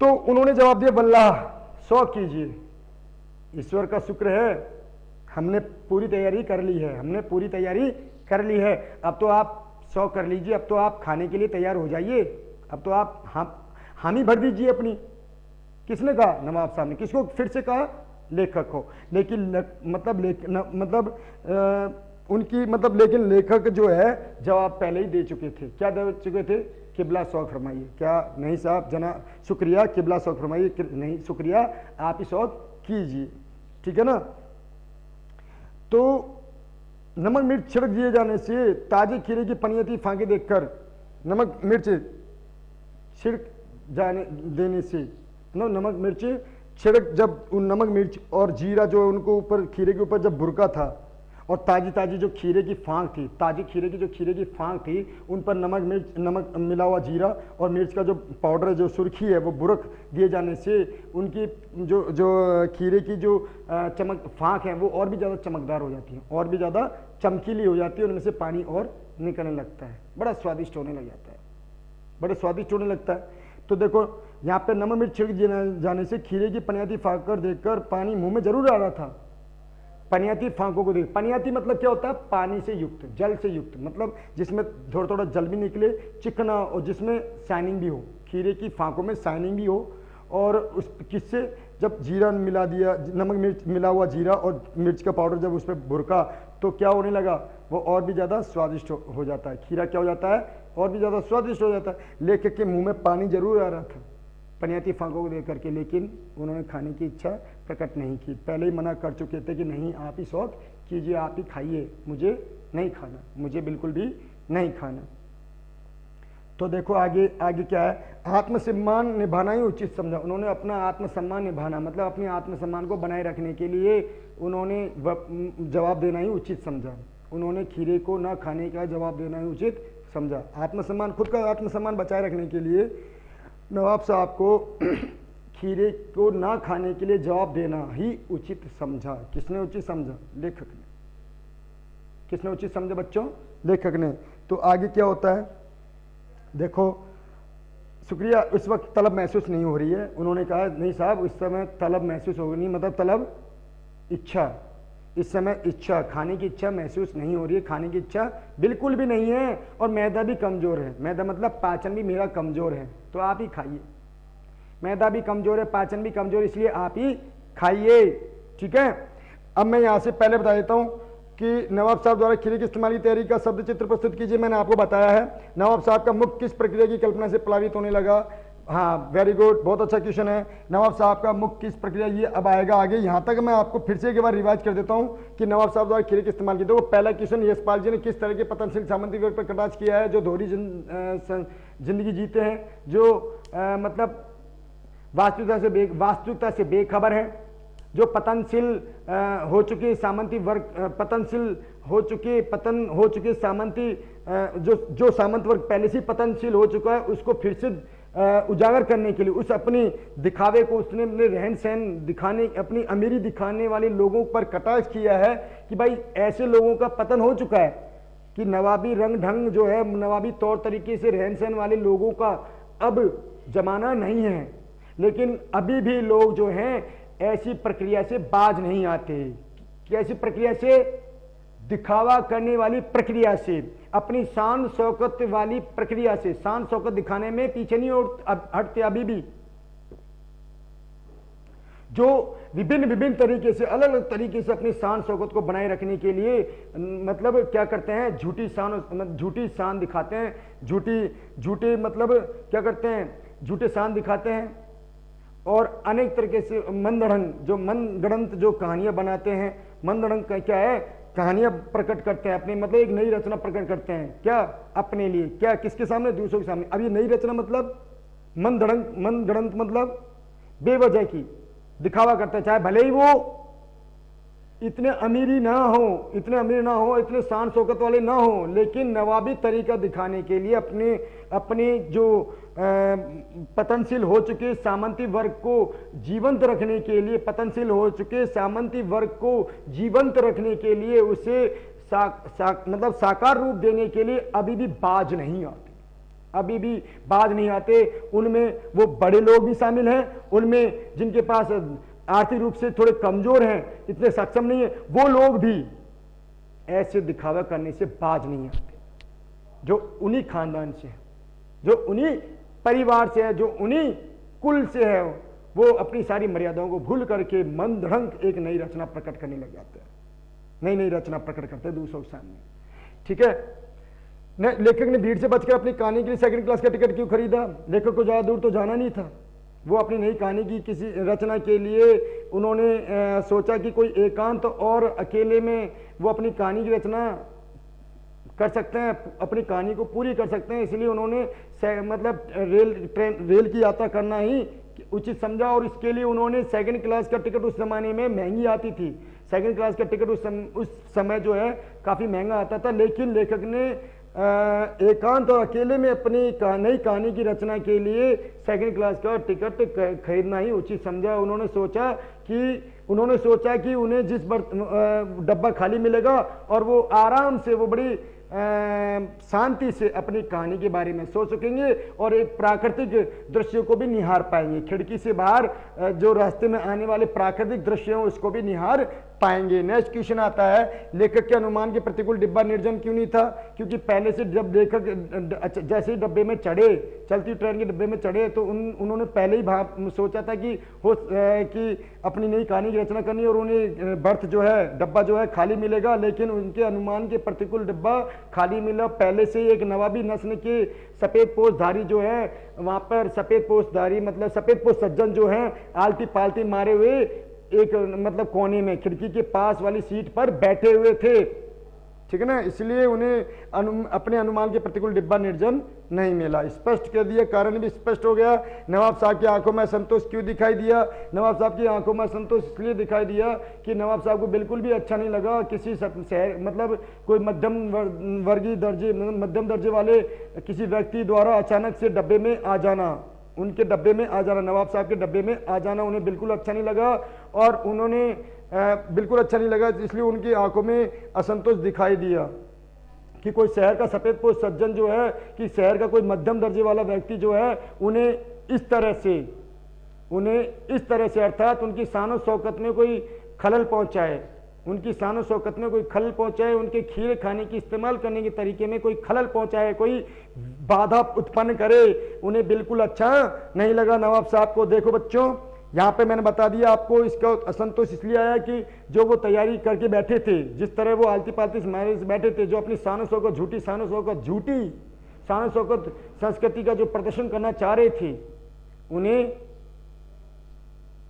तो उन्होंने जवाब दिया, वल्लाह शौक कीजिए, ईश्वर का शुक्र है हमने पूरी तैयारी कर ली है, हमने पूरी तैयारी कर ली है, अब तो आप शौक कर लीजिए, अब तो आप खाने के लिए तैयार हो जाइए, अब तो आप हामी भर दीजिए अपनी। किसने कहा, नवाब साहब ने। किसको, फिर से कहा, लेखक को। लेकिन लेकिन लेखक जो है जवाब पहले ही दे चुके थे। क्या दे चुके थे, किबला शौक फरमाइए। क्या, नहीं साहब जना शुक्रिया, किबला शौक फरमाइए, नहीं शुक्रिया, आप ही शौक कीजिए, ठीक है ना। तो नमक मिर्च छिड़क दिए जाने से, ताजे खीरे की पनियती फांके देखकर नमक मिर्च छिड़क जाने देने से, नमक मिर्च छिड़क, जब उन नमक मिर्च और जीरा जो उनको ऊपर खीरे के ऊपर जब बुरका था, और ताजी ताजी जो खीरे की फांक थी, ताजी खीरे की फांक थी, उन पर नमक मिला हुआ जीरा और मिर्च का जो पाउडर है, जो सुर्खी है, वो बुरक दिए जाने से उनकी जो खीरे की जो चमक फांक है वो और भी ज़्यादा चमकदार हो जाती है, और भी ज़्यादा चमकीली हो जाती है, उनमें से पानी और निकलने लगता है, बड़ा स्वादिष्ट होने लग जाता है, बड़ा स्वादिष्ट होने लगता है। तो देखो यहाँ पे नमक मिर्च छिड़क जाने से खीरे की पनियाती फांक कर देखकर पानी मुंह में जरूर आ रहा था। पनियाती फांकों को देख, पनियाती मतलब क्या होता है, पानी से युक्त, जल से युक्त, मतलब जिसमें थोड़ा थोड़ा जल भी निकले, चिकना, और जिसमें शाइनिंग भी हो, खीरे की फांकों में शाइनिंग भी हो। और उस किससे, जब जीरा मिला दिया, नमक मिर्च मिला हुआ जीरा और मिर्च का पाउडर जब उस पर भुरका, तो क्या होने लगा, वो और भी ज़्यादा स्वादिष्ट हो जाता है, खीरा क्या हो जाता है, और भी ज़्यादा स्वादिष्ट हो जाता है। लेखक के मुंह में पानी जरूर आ रहा था पनियाती फांकों को देख करके, लेकिन उन्होंने खाने की इच्छा प्रकट नहीं की, पहले ही मना कर चुके थे कि नहीं, आप ही शौक कीजिए, आप ही खाइए, मुझे नहीं खाना, मुझे बिल्कुल भी नहीं खाना। तो देखो आगे क्या है, आत्मसम्मान निभाना ही उचित समझा। उन्होंने अपना आत्मसम्मान निभाना, मतलब अपने आत्मसम्मान को बनाए रखने के लिए उन्होंने जवाब देना ही उचित समझा। उन्होंने खीरे को ना खाने का जवाब देना ही उचित समझा। आत्मसम्मान, खुद का आत्मसम्मान बचाए रखने के लिए नवाब साहब को खीरे को ना खाने के लिए जवाब देना ही उचित समझा। किसने उचित समझा, लेखक ने। किसने उचित समझा बच्चों, लेखक ने। तो आगे क्या होता है, देखो शुक्रिया, इस वक्त तलब महसूस नहीं हो रही है। उन्होंने कहा नहीं साहब, इस समय तलब महसूस होगी नहीं, मतलब तलब, इच्छा, इस समय इच्छा, खाने की इच्छा महसूस नहीं हो रही है, खाने की इच्छा बिल्कुल भी नहीं है, और मैदा भी कमज़ोर है, मैदा मतलब पाचन भी मेरा कमज़ोर है, तो आप ही खाइए। मैदा भी कमज़ोर है, पाचन भी कमज़ोर, इसलिए आप ही खाइए, ठीक है। अब मैं यहाँ से पहले बता देता हूँ कि नवाब साहब द्वारा खीरे की इस्तेमाल की तैयारी का शब्द चित्र प्रस्तुत कीजिए। मैंने आपको बताया है नवाब साहब का मुख किस प्रक्रिया की कल्पना से प्लावित होने लगा। हाँ, वेरी गुड, बहुत अच्छा क्वेश्चन है। नवाब साहब का मुख किस प्रक्रिया, ये अब आएगा आगे। यहाँ तक मैं आपको फिर से एक बार रिवाइज कर देता हूँ कि नवाब साहब द्वारा खीरे के इस्तेमाल की। तो वो पहला क्वेश्चन, यशपाल जी ने किस तरह के पतनशील सामंती वर्ग पर कटाक्ष किया है, जो दोहरी जिंदगी जीते हैं, जो मतलब वास्तविकता से बेखबर है, जो पतनशील हो चुके सामंती वर्ग, पतन हो चुके सामंती, जो सामंत वर्ग पहले से पतनशील हो चुका है, उसको फिर से उजागर करने के लिए, उस अपनी दिखावे को, उसने अपने रहन सहन दिखाने, अपनी अमीरी दिखाने वाले लोगों पर कटाक्ष किया है कि भाई ऐसे लोगों का पतन हो चुका है, कि नवाबी रंग ढंग जो है, नवाबी तौर तरीके से रहन सहन वाले लोगों का अब जमाना नहीं है। लेकिन अभी भी लोग जो हैं ऐसी प्रक्रिया से बाज नहीं आते। कैसी प्रक्रिया से दिखावा करने वाली प्रक्रिया से, अपनी शान शौकत वाली प्रक्रिया से, शान शौकत दिखाने में पीछे नहीं हटते अभी भी। जो विभिन्न विभिन्न तरीके से, अलग अलग तरीके से अपनी शान शौकत को बनाए रखने के लिए मतलब क्या करते हैं, झूठी शान दिखाते हैं, झूठे मतलब क्या करते हैं, झूठे शान दिखाते हैं और अनेक तरीके से मनगढ़ंत जो कहानियां बनाते हैं। मनगढ़ंत क्या है, कहानियां प्रकट करते हैं अपनी, मतलब एक नई रचना प्रकट करते हैं, क्या अपने लिए, क्या किसके सामने, दूसरों के सामने। अब ये नई रचना मतलब मनगढ़ंत मतलब बेवजह की दिखावा करते हैं, चाहे भले ही वो इतने अमीर ना हो, इतने शान शौकत वाले ना हो, लेकिन नवाबी तरीका दिखाने के लिए अपने जो पतनशील हो चुके सामंती वर्ग को जीवंत रखने के लिए, पतनशील हो चुके सामंती वर्ग को जीवंत रखने के लिए, उसे मतलब साकार रूप देने के लिए अभी भी बाज नहीं आते, उनमें वो बड़े लोग भी शामिल हैं, उनमें जिनके पास आर्थिक रूप से थोड़े कमजोर हैं, इतने सक्षम नहीं है, वो लोग भी ऐसे दिखावा करने से बाज नहीं आते, जो उन्हीं खानदान से है, जो उन्हीं परिवार से है, जो उन्हीं कुल से है, वो अपनी सारी मर्यादाओं को भूल करके मनगढ़ंत एक नई रचना प्रकट करने लग जाते हैं, नई रचना प्रकट करते हैं दूसरों के सामने। ठीक है, लेखक ने भीड़ से बचकर अपनी कहानी के लिए सेकंड क्लास का टिकट क्यों खरीदा? लेखक को ज्यादा दूर तो जाना नहीं था, वो अपनी नई कहानी की किसी रचना के लिए उन्होंने सोचा कि कोई एकांत और अकेले में वो अपनी कहानी की रचना कर सकते हैं, अपनी कहानी को पूरी कर सकते हैं, इसलिए उन्होंने मतलब रेल की यात्रा करना ही उचित समझा, और इसके लिए उन्होंने सेकंड क्लास का टिकट, उस जमाने में महंगी आती थी, सेकंड क्लास का टिकट उस समय जो है काफी महंगा आता था, लेकिन लेखक ने एकांत और अकेले में अपनी नई कहानी की रचना के लिए सेकंड क्लास का टिकट खरीदना ही उचित समझा। उन्होंने सोचा कि उन्हें जिस डब्बा खाली मिलेगा और वो आराम से, वो बड़ी शांति से अपनी कहानी के बारे में सोच सकेंगे और एक प्राकृतिक दृश्यों को भी निहार पाएंगे, खिड़की से बाहर जो रास्ते में आने वाले प्राकृतिक दृश्य हैं उसको भी निहार पाएंगे। नेक्स्ट क्वेश्चन आता है, लेखक के अनुमान के प्रतिकूल डिब्बा निर्जन क्यों नहीं था? क्योंकि पहले से जब लेखक जैसे ही डब्बे में चढ़े, चलती ट्रेन के डब्बे में चढ़े, तो उन्होंने पहले ही सोचा था कि अपनी नई कहानी की रचना करनी और उन्हें बर्थ जो है, डब्बा जो है खाली मिलेगा, लेकिन उनके अनुमान के प्रतिकूल डिब्बा खाली मिला। पहले से एक नवाबी नस्ल के सफेद पोषधारी जो है, वहां पर सफेद पोषधारी मतलब सफेद पोष सज्जन जो है, आलती पालती मारे हुए एक मतलब कोने में खिड़की के पास वाली सीट पर बैठे हुए थे, ठीक है ना, इसलिए उन्हें अपने अनुमान के प्रतिकूल डिब्बा निर्जन नहीं मिला। स्पष्ट कर दिया, कारण भी स्पष्ट हो गया। नवाब साहब की आंखों में संतोष क्यों दिखाई दिया? नवाब साहब की आंखों में संतोष इसलिए दिखाई दिया कि नवाब साहब को बिल्कुल भी अच्छा नहीं लगा किसी शहर मतलब कोई मध्यम दर्जे वाले किसी व्यक्ति द्वारा अचानक से डब्बे में आ जाना, उनके डब्बे में आ जाना, नवाब साहब के डब्बे में आ जाना उन्हें बिल्कुल अच्छा नहीं लगा, और उन्होंने बिल्कुल अच्छा नहीं लगा, इसलिए उनकी आंखों में असंतोष दिखाई दिया कि कोई शहर का सफेद पोष सज्जन जो है, कि शहर का कोई मध्यम दर्जे वाला व्यक्ति जो है, उन्हें इस तरह से अर्थात उनकी शान शौकत में कोई खलल पहुंचाए, उनके खीरे खाने की इस्तेमाल करने के तरीके में कोई खलल पहुंचाए, कोई बाधा उत्पन्न करे, उन्हें बिल्कुल अच्छा नहीं लगा नवाब साहब को। देखो बच्चों, यहाँ पे मैंने बता दिया आपको, इसका असंतोष इसलिए आया कि जो वो तैयारी करके बैठे थे, जिस तरह वो आलती पालती से बैठे थे, जो अपनी शान शौकत, झूठी शान शौकत संस्कृति का जो प्रदर्शन करना चाह रहे थे, उन्हें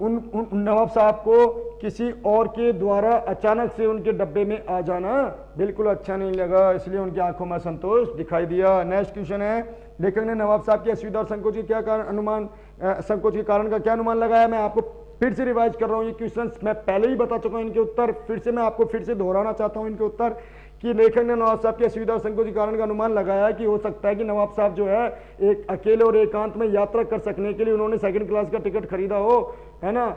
उन नवाब साहब को किसी और के द्वारा अचानक से उनके डब्बे में आ जाना बिल्कुल अच्छा नहीं लगा, इसलिए उनकी आंखों में संतोष दिखाई दिया। नेक्स्ट क्वेश्चन है, लेखक ने नवाब साहब की असुविधा और संकोच के क्या कारण संकोच के कारण का क्या अनुमान लगाया? मैं आपको फिर से रिवाइज कर रहा हूँ, ये क्वेश्चन मैं पहले ही बता चुका हूँ, इनके उत्तर फिर से मैं आपको फिर से दोहराना चाहता हूँ इनके उत्तर, कि लेखक ने नवाब साहब की असुविधा और संकोच के कारण का अनुमान लगाया कि हो सकता है कि नवाब साहब जो है एक अकेले और एकांत में यात्रा कर सकने के लिए उन्होंने सेकंड क्लास का टिकट खरीदा हो, है ना,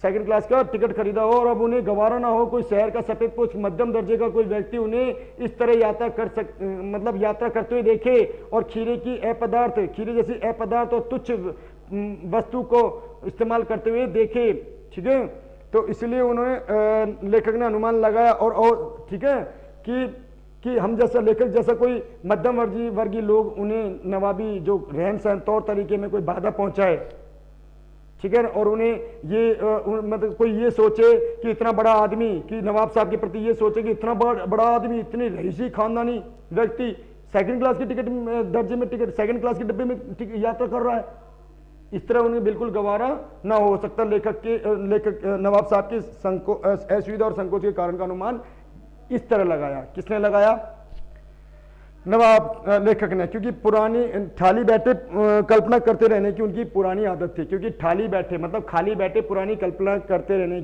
सेकंड क्लास का टिकट खरीदा हो, और अब उन्हें गवारा ना हो कोई शहर का सफेद पोष मध्यम दर्जे का कोई व्यक्ति उन्हें इस तरह यात्रा करते हुए देखे, और खीरे जैसी अपदार्थ और तुच्छ वस्तु को इस्तेमाल करते हुए देखे, ठीक है, तो इसलिए उन्होंने लेखक ने अनुमान लगाया और ठीक है कि हम जैसा लेखक जैसा कोई मध्यम वर्गीय लोग उन्हें नवाबी जो रहन सहन तौर तरीके में कोई बाधा पहुंचाए, ठीक है, और उन्हें ये मतलब कोई ये सोचे कि इतना बड़ा आदमी, कि नवाब साहब के प्रति ये सोचे कि इतना बड़ा आदमी, इतनी रईसी खानदानी व्यक्ति सेकंड क्लास की टिकट दर्जे में टिकट सेकंड क्लास के डब्बे में यात्रा कर रहा है, इस तरह उन्हें बिल्कुल गवारा ना हो सकता। लेखक नवाब साहब के असुविधा और संकोच के कारण का अनुमान इस तरह लगाया। किसने लगाया? नवाब लेखक ने, क्योंकि पुरानी थाली बैठे कल्पना करते रहने की उनकी पुरानी आदत थी। क्योंकि थाली बैठे मतलब खाली बैठे पुरानी कल्पना करते रहने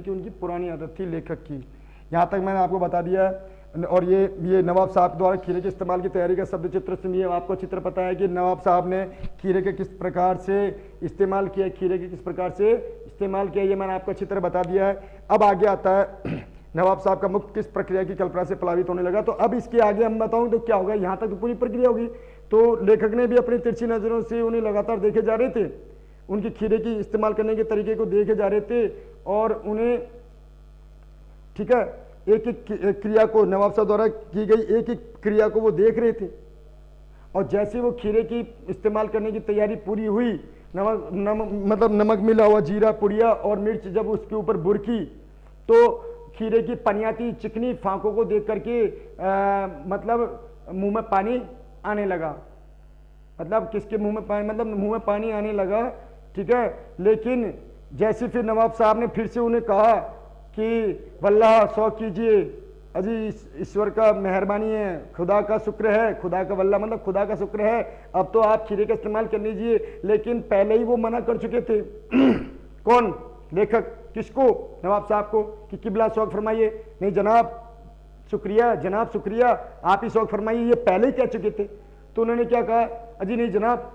की उनकी पुरानी आदत थी लेखक की। यहाँ तक मैंने आपको बता दिया। और ये नवाब साहब द्वारा खीरे के इस्तेमाल की तैयारी का शब्द चित्र सुनिए। आपको चित्र पता है कि नवाब साहब ने खीरे के किस प्रकार से इस्तेमाल किया, ये मैंने आपको चित्र बता दिया है। अब आगे आता है नवाब साहब का मुख किस प्रक्रिया की कल्पना से प्लावित होने लगा। तो अब इसके आगे हम बताऊं तो क्या होगा, यहाँ तक तो पूरी प्रक्रिया होगी। तो लेखक ने भी अपनी तिरछी नजरों से उन्हें लगातार देखे जा रहे थे, उनकी खीरे की इस्तेमाल करने के तरीके को देखे जा रहे थे और उन्हें, ठीक है, एक एक क्रिया को नवाब साहब द्वारा की गई एक एक क्रिया को वो देख रहे थे। और जैसे वो खीरे की इस्तेमाल करने की तैयारी पूरी हुई, नमक मिला हुआ जीरा, पुड़िया और मिर्च जब उसके ऊपर बुरकी, तो खीरे की पनियाती चिकनी फांकों को देख करके मतलब मुंह में पानी आने लगा। मतलब किसके मुंह में पानी, मतलब मुंह में पानी आने लगा, ठीक है। लेकिन जैसे फिर नवाब साहब ने फिर से उन्हें कहा कि वल्लाह सौ कीजिए, अजी ईश्वर का मेहरबानी है, खुदा का शुक्र है, खुदा का वल्लाह मतलब खुदा का शुक्र है, अब तो आप खीरे का इस्तेमाल कर लीजिए। लेकिन पहले ही वो मना कर चुके थे कौन? लेखक। किसको? नवाब साहब को, कि किबला शौक फरमाइए। नहीं जनाब शुक्रिया, जनाब शुक्रिया, आप ही शौक फरमाइए, ये पहले ही कह चुके थे। तो उन्होंने क्या कहा? अजी नहीं जनाब,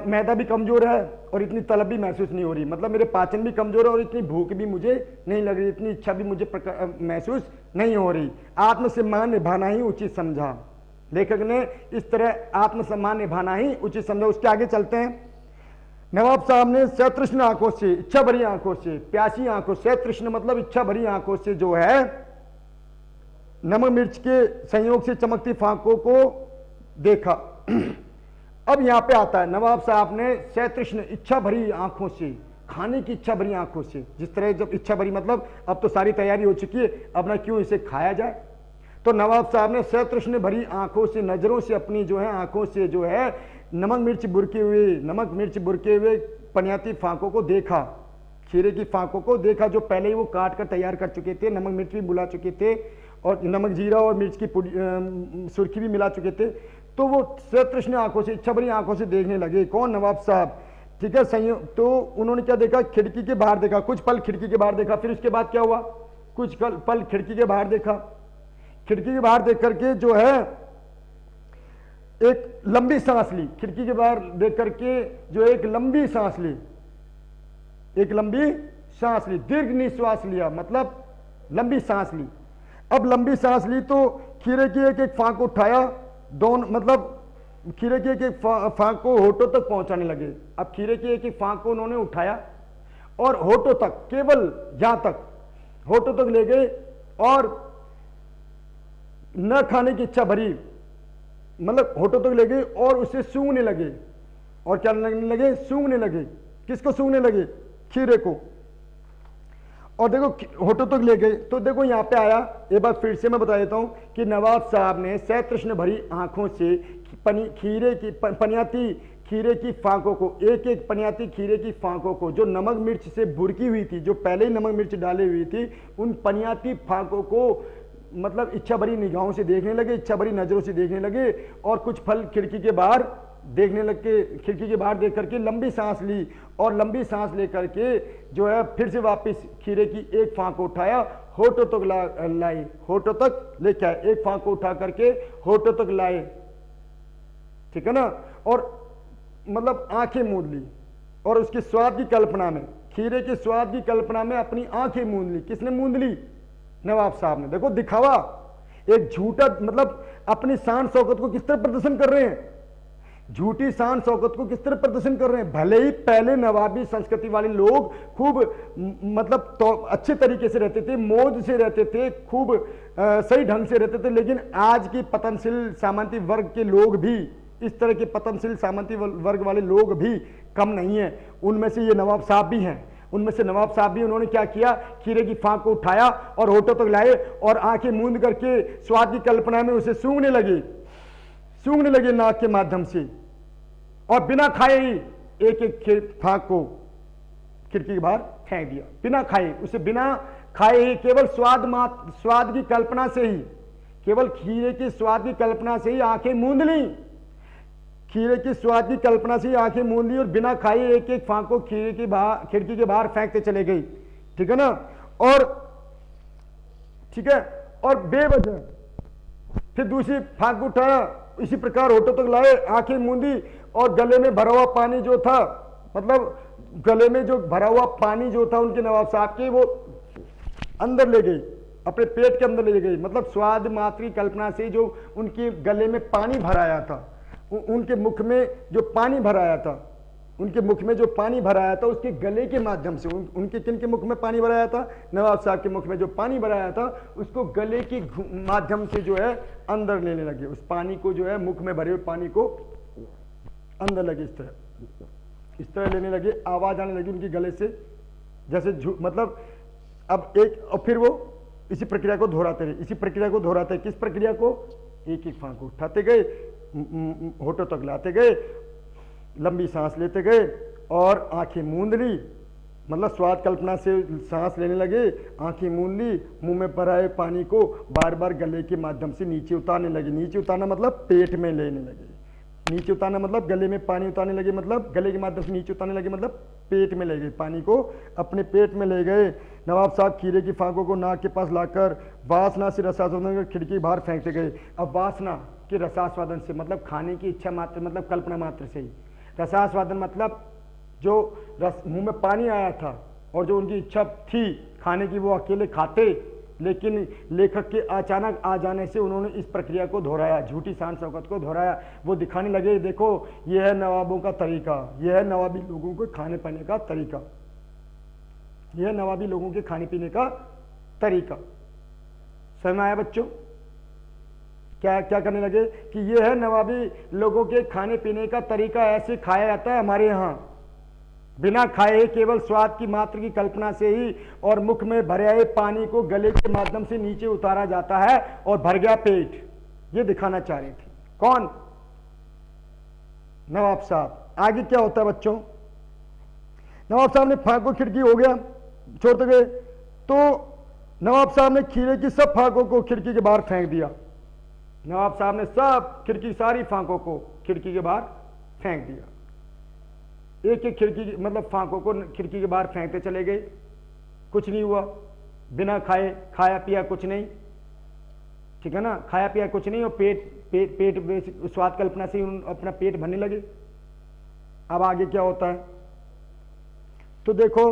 मैदा भी कमजोर है और इतनी तलब भी महसूस नहीं हो रही, मतलब मेरे पाचन भी कमजोर है और इतनी भूख भी मुझे नहीं लग रही, इतनी इच्छा भी मुझे महसूस नहीं हो रही। आत्मसम्मान निभाना ही उचित समझा। लेखक ने इस तरह आत्मसम्मान निभाना ही उचित समझा। उसके आगे चलते हैं। नवाब साहब ने सतृष्ण आंखों से, इच्छा भरी आंखों से, प्यासी आंखों से, सतृष्ण मतलब इच्छा भरी आंखों से जो है नमक मिर्च के संयोग से चमकती फांकों को देखा। अब यहां पे आता है, नवाब साहब ने सतृष्ण इच्छा भरी आंखों से, खाने की इच्छा भरी आंखों से, जिस तरह जब इच्छा भरी मतलब अब तो सारी तैयारी हो चुकी है, अब ना क्यों इसे खाया जाए। तो नवाब साहब ने सतृष्ण भरी आंखों से, नजरों से, अपनी जो है आंखों से जो है नमक मिर्च बुरके हुए पनियाती फांकों को देखा, खीरे की फांकों को देखा, जो पहले ही वो काट कर तैयार कर चुके थे, नमक मिर्च भी बुला चुके थे और नमक जीरा और मिर्च की सुर्खी भी मिला चुके थे। तो वो सतृष्ण आंखों से, इच्छा भरी आंखों से देखने लगे। कौन? नवाब साहब, ठीक है। संयोग तो उन्होंने क्या देखा? खिड़की के बाहर देखा, कुछ पल खिड़की के बाहर देखा। फिर उसके बाद क्या हुआ? कुछ पल खिड़की के बाहर देखा। खिड़की के बाहर देख करके जो है एक लंबी सांस ली। खिड़की के बाहर देख करके जो एक लंबी सांस ली, दीर्घ निश्वास लिया, मतलब लंबी सांस ली। अब लंबी सांस ली तो खीरे की एक एक फांक उठाया, दोनों मतलब खीरे की एक एक फांक को होठों तक पहुंचाने लगे। अब खीरे की एक एक फांक को उन्होंने उठाया और होठों तक, केवल यहां तक होठों तक ले गए और न खाने की इच्छा भरी, मतलब होठों तक ले गए और उसे सूंघने लगे। और क्या लगने लगे? सूंघने लगे। किसको सूंघने लगे? खीरे को। और देखो होठों तक ले गए तो देखो यहां पे आया, एक बार फिर से मैं बता देता हूं कि नवाब साहब ने सतृष्ण भरी आंखों से खीरे की पनियाती खीरे की फांकों को, एक एक पनियाती खीरे की फांकों को जो नमक मिर्च से बुरकी हुई थी, जो पहले ही नमक मिर्च डाली हुई थी, उन पनियाती फांकों को मतलब इच्छा भरी निगाहों से देखने लगे, इच्छा भरी नजरों से देखने लगे। और कुछ फल खिड़की के बाहर देखने लगे, खिड़की के बाहर देख करके लंबी सांस ली और लंबी सांस लेकर के जो है फिर से वापस खीरे की एक फांक को उठाया, होठों तक लाए, होठों तक लेके आए, एक फांक को उठा करके होठों तक लाए, ठीक है ना। और मतलब आंखें मूंद ली और उसके स्वाद की कल्पना में, खीरे के स्वाद की कल्पना में अपनी आंखें मूंद ली। किसने मूंद ली? नवाब साहब ने। देखो दिखावा, एक झूठा मतलब अपनी शान शौकत को किस तरह प्रदर्शन कर रहे हैं। झूठी शान शौकत को किस तरह प्रदर्शन कर रहे हैं। भले ही पहले नवाबी संस्कृति वाले लोग खूब मतलब तो अच्छे तरीके से रहते थे, मौज से रहते थे, खूब सही ढंग से रहते थे, लेकिन आज के पतनशील सामंती वर्ग के लोग भी, इस तरह के पतनशील सामंती वर्ग वाले लोग भी कम नहीं है। उनमें से ये नवाब साहब भी हैं, उनमें से नवाब साहब भी, उन्होंने क्या किया, खीरे की फांक को उठाया और होठों तक लाए और आंखें मूंद करके स्वाद की कल्पना में उसे सूंघने लगे नाक के माध्यम से, और बिना खाए ही एक एक फांक को खिड़की के बाहर फेंक दिया। बिना खाए, उसे बिना खाए ही, केवल स्वाद की कल्पना से ही, केवल खीरे के स्वाद की कल्पना से ही आंखें मूंद ली, खीरे के स्वाद की कल्पना से ही आंखें मूंद ली और बिना खाए एक एक फांक को खिड़की के बाहर फेंकते चले गई। ठीक है ना। और ठीक है, और बेवजह फिर दूसरी फांक को उठाया, इसी प्रकार होठों तक लाए, आंखें मूंदी और गले में भरा हुआ पानी जो था, मतलब गले में जो भरा हुआ पानी जो था उनके नवाब साहब के, वो अंदर ले गई, अपने पेट के अंदर ले गई। मतलब स्वाद मात्र की कल्पना से जो उनके गले में पानी भराया था, उनके मुख में जो पानी भराया था, उसके गले के माध्यम से, उनके किन के मुख में पानी भराया था, नवाब साहब के मुख में जो पानी भराया था, उसको गले के माध्यम से जो है अंदर लेने लगे। उस पानी को जो है, मुख में भरे हुए पानी को अंदर लगे, इस तरह लेने लगे। आवाज आने लगी उनके गले से, जैसे मतलब अब एक, और फिर वो इसी प्रक्रिया को दोहराते किस प्रक्रिया को, एक एक फांक उठाते गए, होठों तक लाते गए, लंबी सांस लेते गए और आंखें मूंद ली, मतलब स्वाद कल्पना से सांस लेने लगे, आंखें मूंद ली, मुंह में भराए पानी को बार बार गले के माध्यम से नीचे उतारने लगे। नीचे उतारना मतलब पेट में लेने लगे, नीचे उतारना मतलब गले में पानी उतारने लगे, मतलब गले के माध्यम से नीचे उतारने लगे, मतलब पेट में ले गए, पानी को अपने पेट में ले गए। नवाब साहब खीरे की फांकों को नाक के पास लाकर वासना से रसास्वादन कर खिड़की बाहर फेंकते गए। अब वासना के रसास्वादन से मतलब खाने की इच्छा मात्र, मतलब कल्पना मात्र से ही, रसास्वादन मतलब जो रस, मुंह में पानी आया था और जो उनकी इच्छा थी खाने की, वो अकेले खाते, लेकिन लेखक के अचानक आ जाने से उन्होंने इस प्रक्रिया को दोहराया, झूठी शान शौकत को दोहराया। वो दिखाने लगे, देखो ये है नवाबों का तरीका, यह है नवाबी लोगों को खाने पीने का तरीका, यह है नवाबी लोगों के खाने पीने का तरीका। समझ में आया बच्चों? क्या क्या करने लगे कि ये है नवाबी लोगों के खाने पीने का तरीका, ऐसे खाया जाता है हमारे यहाँ, बिना खाए केवल स्वाद की मात्र की कल्पना से ही, और मुख में भरे आए पानी को गले के माध्यम से नीचे उतारा जाता है और भर गया पेट। ये दिखाना चाह रहे थे कौन? नवाब साहब। आगे क्या होता है बच्चों? नवाब साहब ने फांको खिड़की हो गया, छोड़ते गए, तो नवाब साहब ने खीरे की सब फांकों को खिड़की के बाहर फेंक दिया। नवाब साहब ने सब खिड़की, सारी फांकों को खिड़की के बाहर फेंक दिया। एक एक खिड़की मतलब फांकों को खिड़की के बाहर फेंकते चले गए, कुछ नहीं हुआ। बिना खाया पिया कुछ नहीं, ठीक है ना, खाया पिया कुछ नहीं, और पेट स्वाद कल्पना से अपना पेट भरने लगे। अब आगे क्या होता है तो देखो,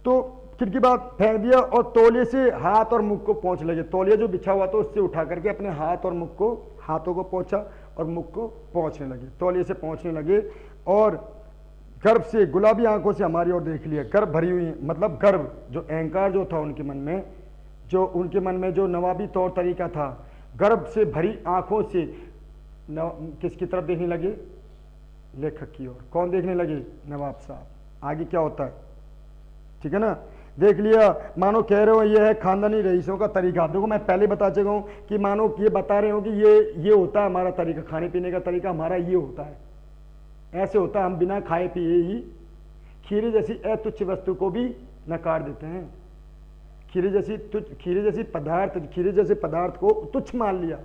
तो खिड़की बाहर फेंक दिया और तौलिए से हाथ और मुख को पोंछ लगे। तौलिया जो बिछा हुआ था उससे उठा करके अपने हाथ और मुख को, हाथों को पोंछा और मुख को पोंछने लगे, तौलिए से पोंछने लगे। और गर्व से, गुलाबी आंखों से हमारी ओर देख लिया, गर्व भरी हुई, मतलब गर्व, जो अहंकार जो था उनके मन में, जो नवाबी तौर तरीका था, गर्व से भरी आंखों से किसकी तरफ देखने लगे? लेखक की ओर। कौन देखने लगे? नवाब साहब। आगे क्या होता है, ठीक है ना, देख लिया, मानो कह रहे हो ये है खानदानी रईसों का तरीका। देखो मैं पहले बता चुका हूं कि मानो ये बता रहे हो कि ये होता है हमारा तरीका, खाने पीने का तरीका हमारा ये होता है, ऐसे होता है, हम बिना खाए पिए ही खीरे जैसी अतुच्छ वस्तु को भी नकार देते हैं। खीरे जैसे पदार्थ को तुच्छ मान लिया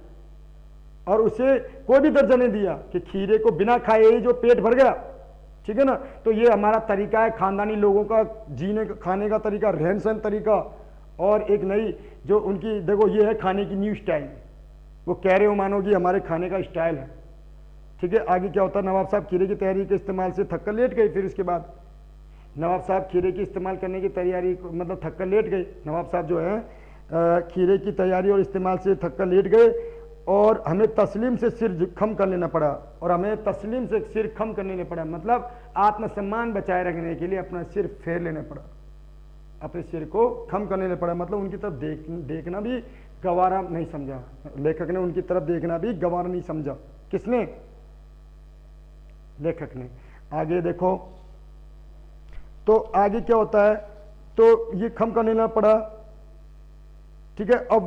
और उसे कोई भी दर्जा नहीं दिया कि खीरे को बिना खाए ही जो पेट भर गया, ठीक है ना। तो ये हमारा तरीका है, खानदानी लोगों का जीने का, खाने का तरीका, रहन सहन तरीका। और एक नई जो उनकी, देखो ये है खाने की न्यू स्टाइल, वो कह रहे हो मानो कि हमारे खाने का स्टाइल है, ठीक है। आगे क्या होता है, नवाब साहब खीरे की तैयारी के इस्तेमाल से थक कर लेट गए। फिर उसके बाद नवाब साहब खीरे की इस्तेमाल करने की तैयारी मतलब थक कर लेट गए। नवाब साहब जो है खीरे की तैयारी और इस्तेमाल से थक कर लेट गए और हमें तस्लीम से सिर खम कर लेना पड़ा, और हमें तस्लीम से सिर खम कर लेना पड़ा, मतलब आत्मसम्मान बचाए रखने के लिए अपना सिर फेर लेना पड़ा, अपने सिर को खम कर लेना पड़ा, मतलब उनकी तरफ देखना भी गवारा नहीं समझा। लेखक ने उनकी तरफ देखना भी गवारा नहीं समझा। किसने? लेखक ने। आगे देखो तो आगे क्या होता है, तो ये खम कर लेना पड़ा, ठीक है। अब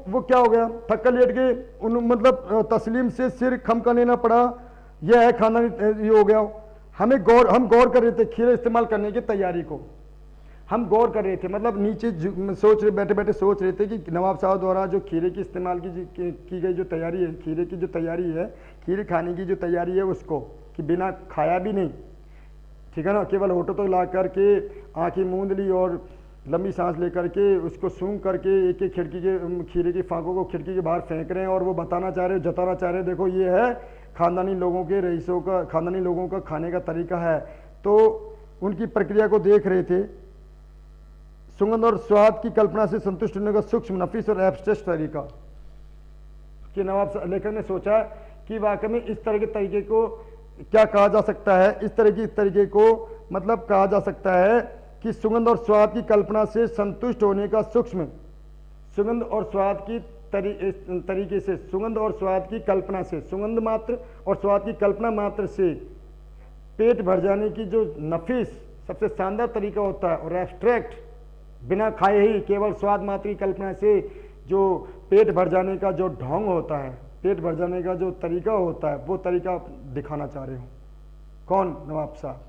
वो क्या हो गया, थक कर लेट गए, मतलब तस्लीम से सिर खम कर लेना पड़ा, यह है खानदानी, ये हो गया। हम गौर कर रहे थे खीरे इस्तेमाल करने की तैयारी को, हम गौर कर रहे थे, मतलब नीचे सोच रहे, बैठे बैठे सोच रहे थे कि नवाब साहब द्वारा जो खीरे की इस्तेमाल की गई जो तैयारी है, खीरे की जो तैयारी है, खीरे खाने की जो तैयारी है उसको, कि बिना खाया भी नहीं, ठीक है ना, केवल होठों तक ला करके आंखें मूंद ली और लंबी सांस लेकर के उसको सूंघ करके एक एक खिड़की के खीरे की फांकों को खिड़की के बाहर फेंक रहे हैं, और वो बताना चाह रहे, जताना चाह रहे, देखो ये है खानदानी लोगों के, रईसों का, खानदानी लोगों का खाने का तरीका है। तो उनकी प्रक्रिया को देख रहे थे। सुगंध और स्वाद की कल्पना से संतुष्ट होने का सूक्ष्म, नफीस और एब्स्ट्रैक्ट तरीका, कि नवाब लेखक ने सोचा कि वाकई में इस तरह के तरीके को क्या कहा जा सकता है, इस तरीके को मतलब कहा जा सकता है कि सुगंध और स्वाद की कल्पना से संतुष्ट होने का सूक्ष्म, सुगंध और स्वाद की तरीके से, सुगंध और स्वाद की कल्पना से, सुगंध मात्र और स्वाद की कल्पना मात्र से पेट भर जाने की जो नफीस सबसे शानदार तरीका होता है, और एब्स्ट्रैक्ट बिना खाए ही केवल स्वाद मात्र की कल्पना से जो पेट भर जाने का जो ढोंग होता है, पेट भर जाने का जो तरीका होता है, वो तरीका दिखाना चाह रहे हो। कौन? नवाब साहब,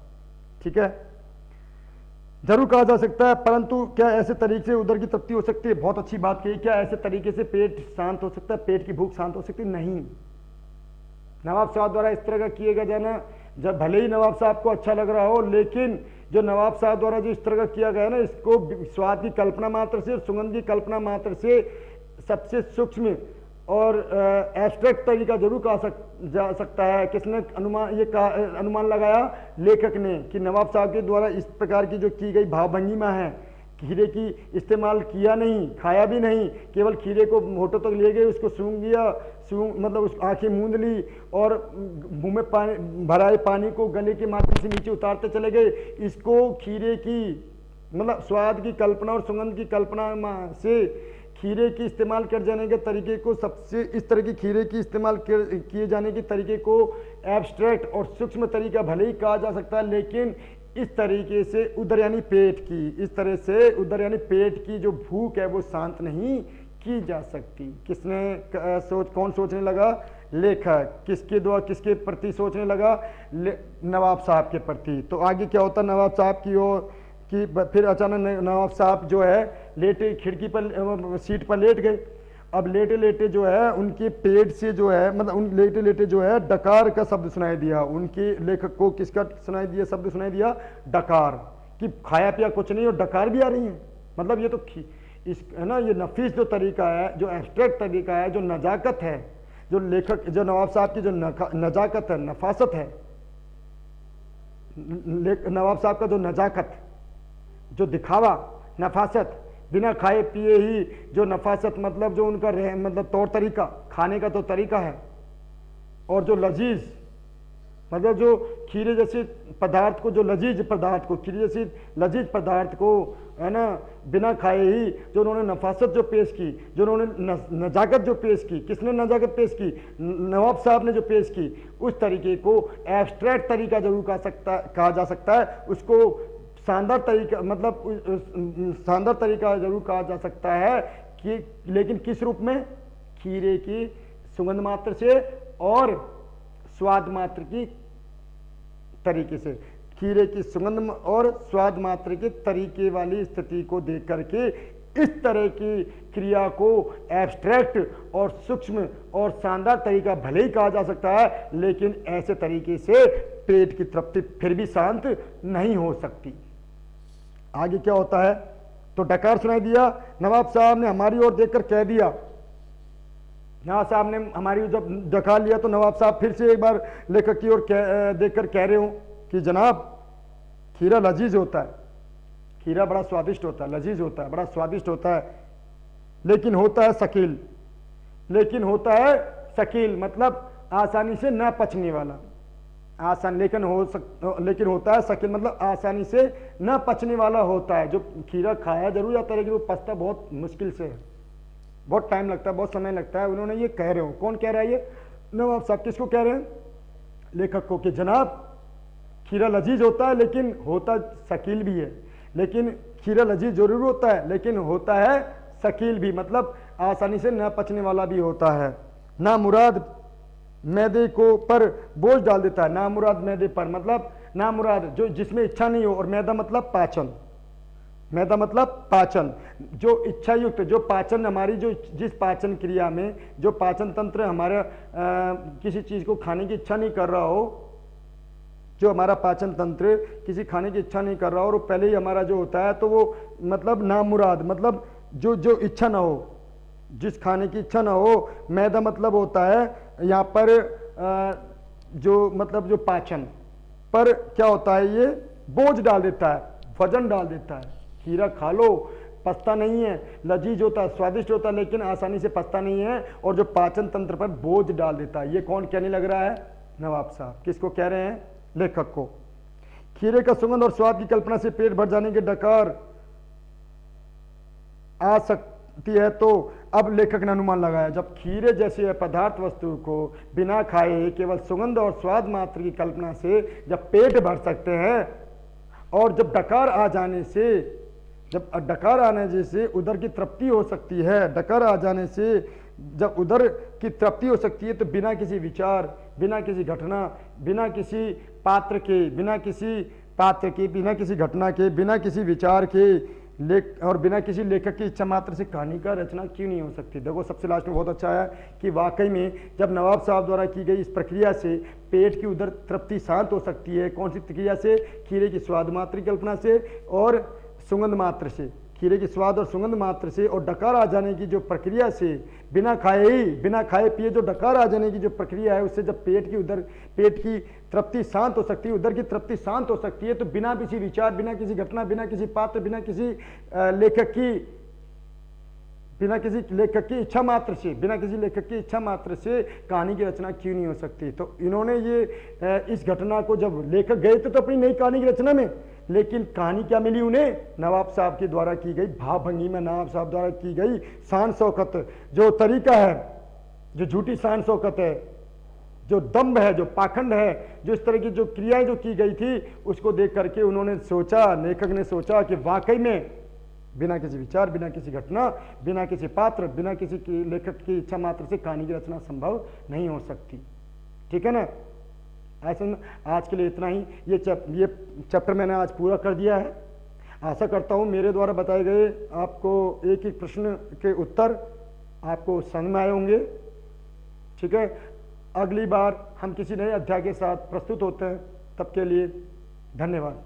ठीक है। जरूर कहा जा सकता है, परंतु क्या ऐसे तरीके से उधर की तृप्ति हो सकती है? बहुत अच्छी बात कही। क्या ऐसे तरीके से पेट शांत हो सकता है, पेट की भूख शांत हो सकती है? नहीं। नवाब साहब द्वारा इस तरह का किया गया जाना, जब भले ही नवाब साहब को अच्छा लग रहा हो, लेकिन जो नवाब साहब द्वारा जो इस तरह का किया गया ना, इसको स्वाद की कल्पना मात्र से, सुगंध की कल्पना मात्र से सबसे सूक्ष्म और एब्स्ट्रैक्ट तरीका जरूर कहा जा सकता है। किसने अनुमान लगाया? लेखक ने, कि नवाब साहब के द्वारा इस प्रकार की जो की गई भावभंगिमा है, खीरे की इस्तेमाल किया नहीं, खाया भी नहीं, केवल खीरे को होठों तक ले गए, उसको सूंघ लिया, मतलब उस आंखें मूंद ली और मुंह में पानी भराए पानी को गले के माध्यम से नीचे उतारते चले गए। इसको खीरे की मतलब स्वाद की कल्पना और सुगंध की कल्पना से खीरे की इस्तेमाल कर जाने के तरीके को सबसे, इस तरह की खीरे की इस्तेमाल किए जाने के तरीके को एब्स्ट्रैक्ट और सूक्ष्म तरीका भले ही कहा जा सकता है, लेकिन इस तरीके से उधर यानी पेट की, इस तरह से उधर यानी पेट की जो भूख है वो शांत नहीं की जा सकती। किसने कौन सोचने लगा? लेखक। किसके द्वारा, किसके प्रति सोचने लगा? नवाब साहब के प्रति। तो आगे क्या होता? नवाब साहब की ओर कि फिर अचानक नवाब साहब जो है लेटे, खिड़की पर सीट पर लेट गए। अब लेटे लेटे जो है उनके पेट से जो है, मतलब उन लेटे लेटे जो है डकार का शब्द सुनाई दिया। उनके लेखक को किसका सुनाई दिया? शब्द सुनाई दिया डकार, कि खाया पिया कुछ नहीं और डकार भी आ रही है। मतलब ये तो इस है ना, ये नफीस जो तरीका है, जो एब्स्ट्रैक्ट तरीका है, जो नजाकत है, जो लेखक, जो नवाब साहब की जो नजाकत है, नफासत है, नवाब साहब का जो नजाकत, जो दिखावा, नफासत, बिना खाए पिए ही जो नफासत, मतलब जो उनका मतलब तौर तरीका, खाने का तो तरीका है, और जो लजीज, मतलब जो खीरे जैसे पदार्थ को, जो लजीज पदार्थ को, खीरे जैसी लजीज पदार्थ को है ना, बिना खाए ही जो उन्होंने नफासत जो पेश की, जो उन्होंने नजाकत जो पेश की, किसने नजाकत पेश की? नवाब साहब ने जो पेश की, उस तरीके को एब्स्ट्रैक्ट तरीका जरूर कहा जा सकता है। उसको शानदार तरीका, मतलब शानदार तरीका जरूर कहा जा सकता है, कि लेकिन किस रूप में? खीरे की सुगंध मात्र से और स्वाद मात्र की तरीके से, खीरे की सुगंध और स्वाद मात्र के तरीके वाली स्थिति को देख करके इस तरह की क्रिया को एब्स्ट्रैक्ट और सूक्ष्म और शानदार तरीका भले ही कहा जा सकता है, लेकिन ऐसे तरीके से पेट की तृप्ति फिर भी शांत नहीं हो सकती। आगे क्या होता है? तो डकार सुनाई दिया। नवाब साहब ने हमारी ओर देखकर कह दिया, नवाब साहब ने हमारी जब डकार लिया तो नवाब साहब फिर से एक बार लेखक की ओर देखकर कह रहे हो कि जनाब, खीरा लजीज होता है, खीरा बड़ा स्वादिष्ट होता है, लजीज होता है, बड़ा स्वादिष्ट होता है, लेकिन होता है शकील, लेकिन होता है शकील मतलब आसानी से न पचने वाला, आसान लेकिन होता है शकील मतलब आसानी से न पचने वाला होता है। जो खीरा खाया जरूर जाता है लेकिन वो पचता बहुत मुश्किल से है, बहुत टाइम लगता है, बहुत समय लगता है। उन्होंने ये कह रहे हो, कौन कह रहा है ये? नवाब साहब। किसको कह रहे हैं? लेखक को, कि जनाब खीरा लजीज होता है लेकिन होता शकील भी है। लेकिन खीरा लजीज जरूर होता है लेकिन होता है शकील भी, मतलब आसानी से न पचने वाला भी होता है। ना मुराद मैदे को पर बोझ डाल देता है। ना मुराद मैदे पर मतलब ना मुराद जो जिसमें इच्छा नहीं हो, और मैदा मतलब पाचन, मैदा मतलब पाचन, जो इच्छा युक्त, जो पाचन हमारी जो जिस पाचन क्रिया में जो पाचन तंत्र हमारा किसी चीज को खाने की इच्छा नहीं कर रहा हो, जो हमारा पाचन तंत्र किसी खाने की इच्छा नहीं कर रहा हो और पहले ही हमारा जो होता है, तो वो मतलब नामुराद मतलब जो इच्छा ना हो, जिस खाने की इच्छा ना हो। मैदा मतलब होता है यहाँ पर जो मतलब जो पाचन पर क्या होता है, ये बोझ डाल देता है, वजन डाल देता है। खीरा खा लो, पचता नहीं है, लजीज होता है, स्वादिष्ट होता है लेकिन आसानी से पचता नहीं है, और जो पाचन तंत्र पर बोझ डाल देता है। ये कौन कहने लग रहा है? नवाब साहब। किसको कह रहे हैं? लेखक को। खीरे का सुगंध और स्वाद की कल्पना से पेट भर जाने के डकार आ सकती है, तो अब लेखक ने अनुमान लगाया जब खीरे जैसे पदार्थ वस्तु को बिना खाए केवल सुगंध और स्वाद मात्र की कल्पना से जब पेट भर सकते हैं, और जब डकार आ जाने से, जब डकार आने से उदर की तृप्ति हो सकती है, डकार आ जाने से जब उदर की तृप्ति हो सकती है, तो बिना किसी विचार, बिना किसी घटना, बिना किसी पात्र के, बिना किसी पात्र के, बिना किसी घटना के, बिना किसी विचार के और बिना किसी लेखक की इच्छा मात्र से कहानी का रचना क्यों नहीं हो सकती। देखो सबसे लास्ट में बहुत अच्छा है कि वाकई में जब नवाब साहब द्वारा की गई इस प्रक्रिया से पेट की उदर तृप्ति शांत हो सकती है। कौन सी प्रक्रिया से? खीरे की स्वाद मात्र की कल्पना से और सुगंध मात्र से, खीरे की स्वाद और सुगंध मात्र से, और डकार आ जाने की जो प्रक्रिया से, बिना खाए पिए जो डकार आ जाने की जो प्रक्रिया है, उससे जब पेट की तृप्ति शांत हो सकती है, उदर की तृप्ति शांत हो सकती है, तो बिना किसी विचार, बिना किसी घटना, बिना किसी पात्र, बिना किसी लेखक की इच्छा मात्र से, बिना किसी लेखक की इच्छा मात्र से कहानी की रचना क्यों नहीं हो सकती। तो इन्होंने ये इस घटना को, जब लेखक गए थे तो अपनी नई कहानी की रचना में, लेकिन कहानी क्या मिली उन्हें? नवाब साहब के द्वारा की गई भावभंगी में, नवाब साहब द्वारा की गई शान शौकत जो तरीका है, जो झूठी शान शौकत है, जो दम्भ है, जो पाखंड है, जो इस तरह की जो क्रियाएं जो की गई थी, उसको देख करके उन्होंने सोचा, लेखक ने सोचा कि वाकई में बिना किसी विचार, बिना किसी घटना, बिना किसी पात्र, बिना किसी लेखक की इच्छा मात्र से कहानी की रचना संभव नहीं हो सकती। ठीक है ना? ऐसा आज के लिए इतना ही। ये चैप्टर मैंने आज पूरा कर दिया है। आशा करता हूँ मेरे द्वारा बताए गए आपको एक एक प्रश्न के उत्तर आपको समझ में आए होंगे। ठीक है, अगली बार हम किसी नए अध्याय के साथ प्रस्तुत होते हैं। तब के लिए धन्यवाद।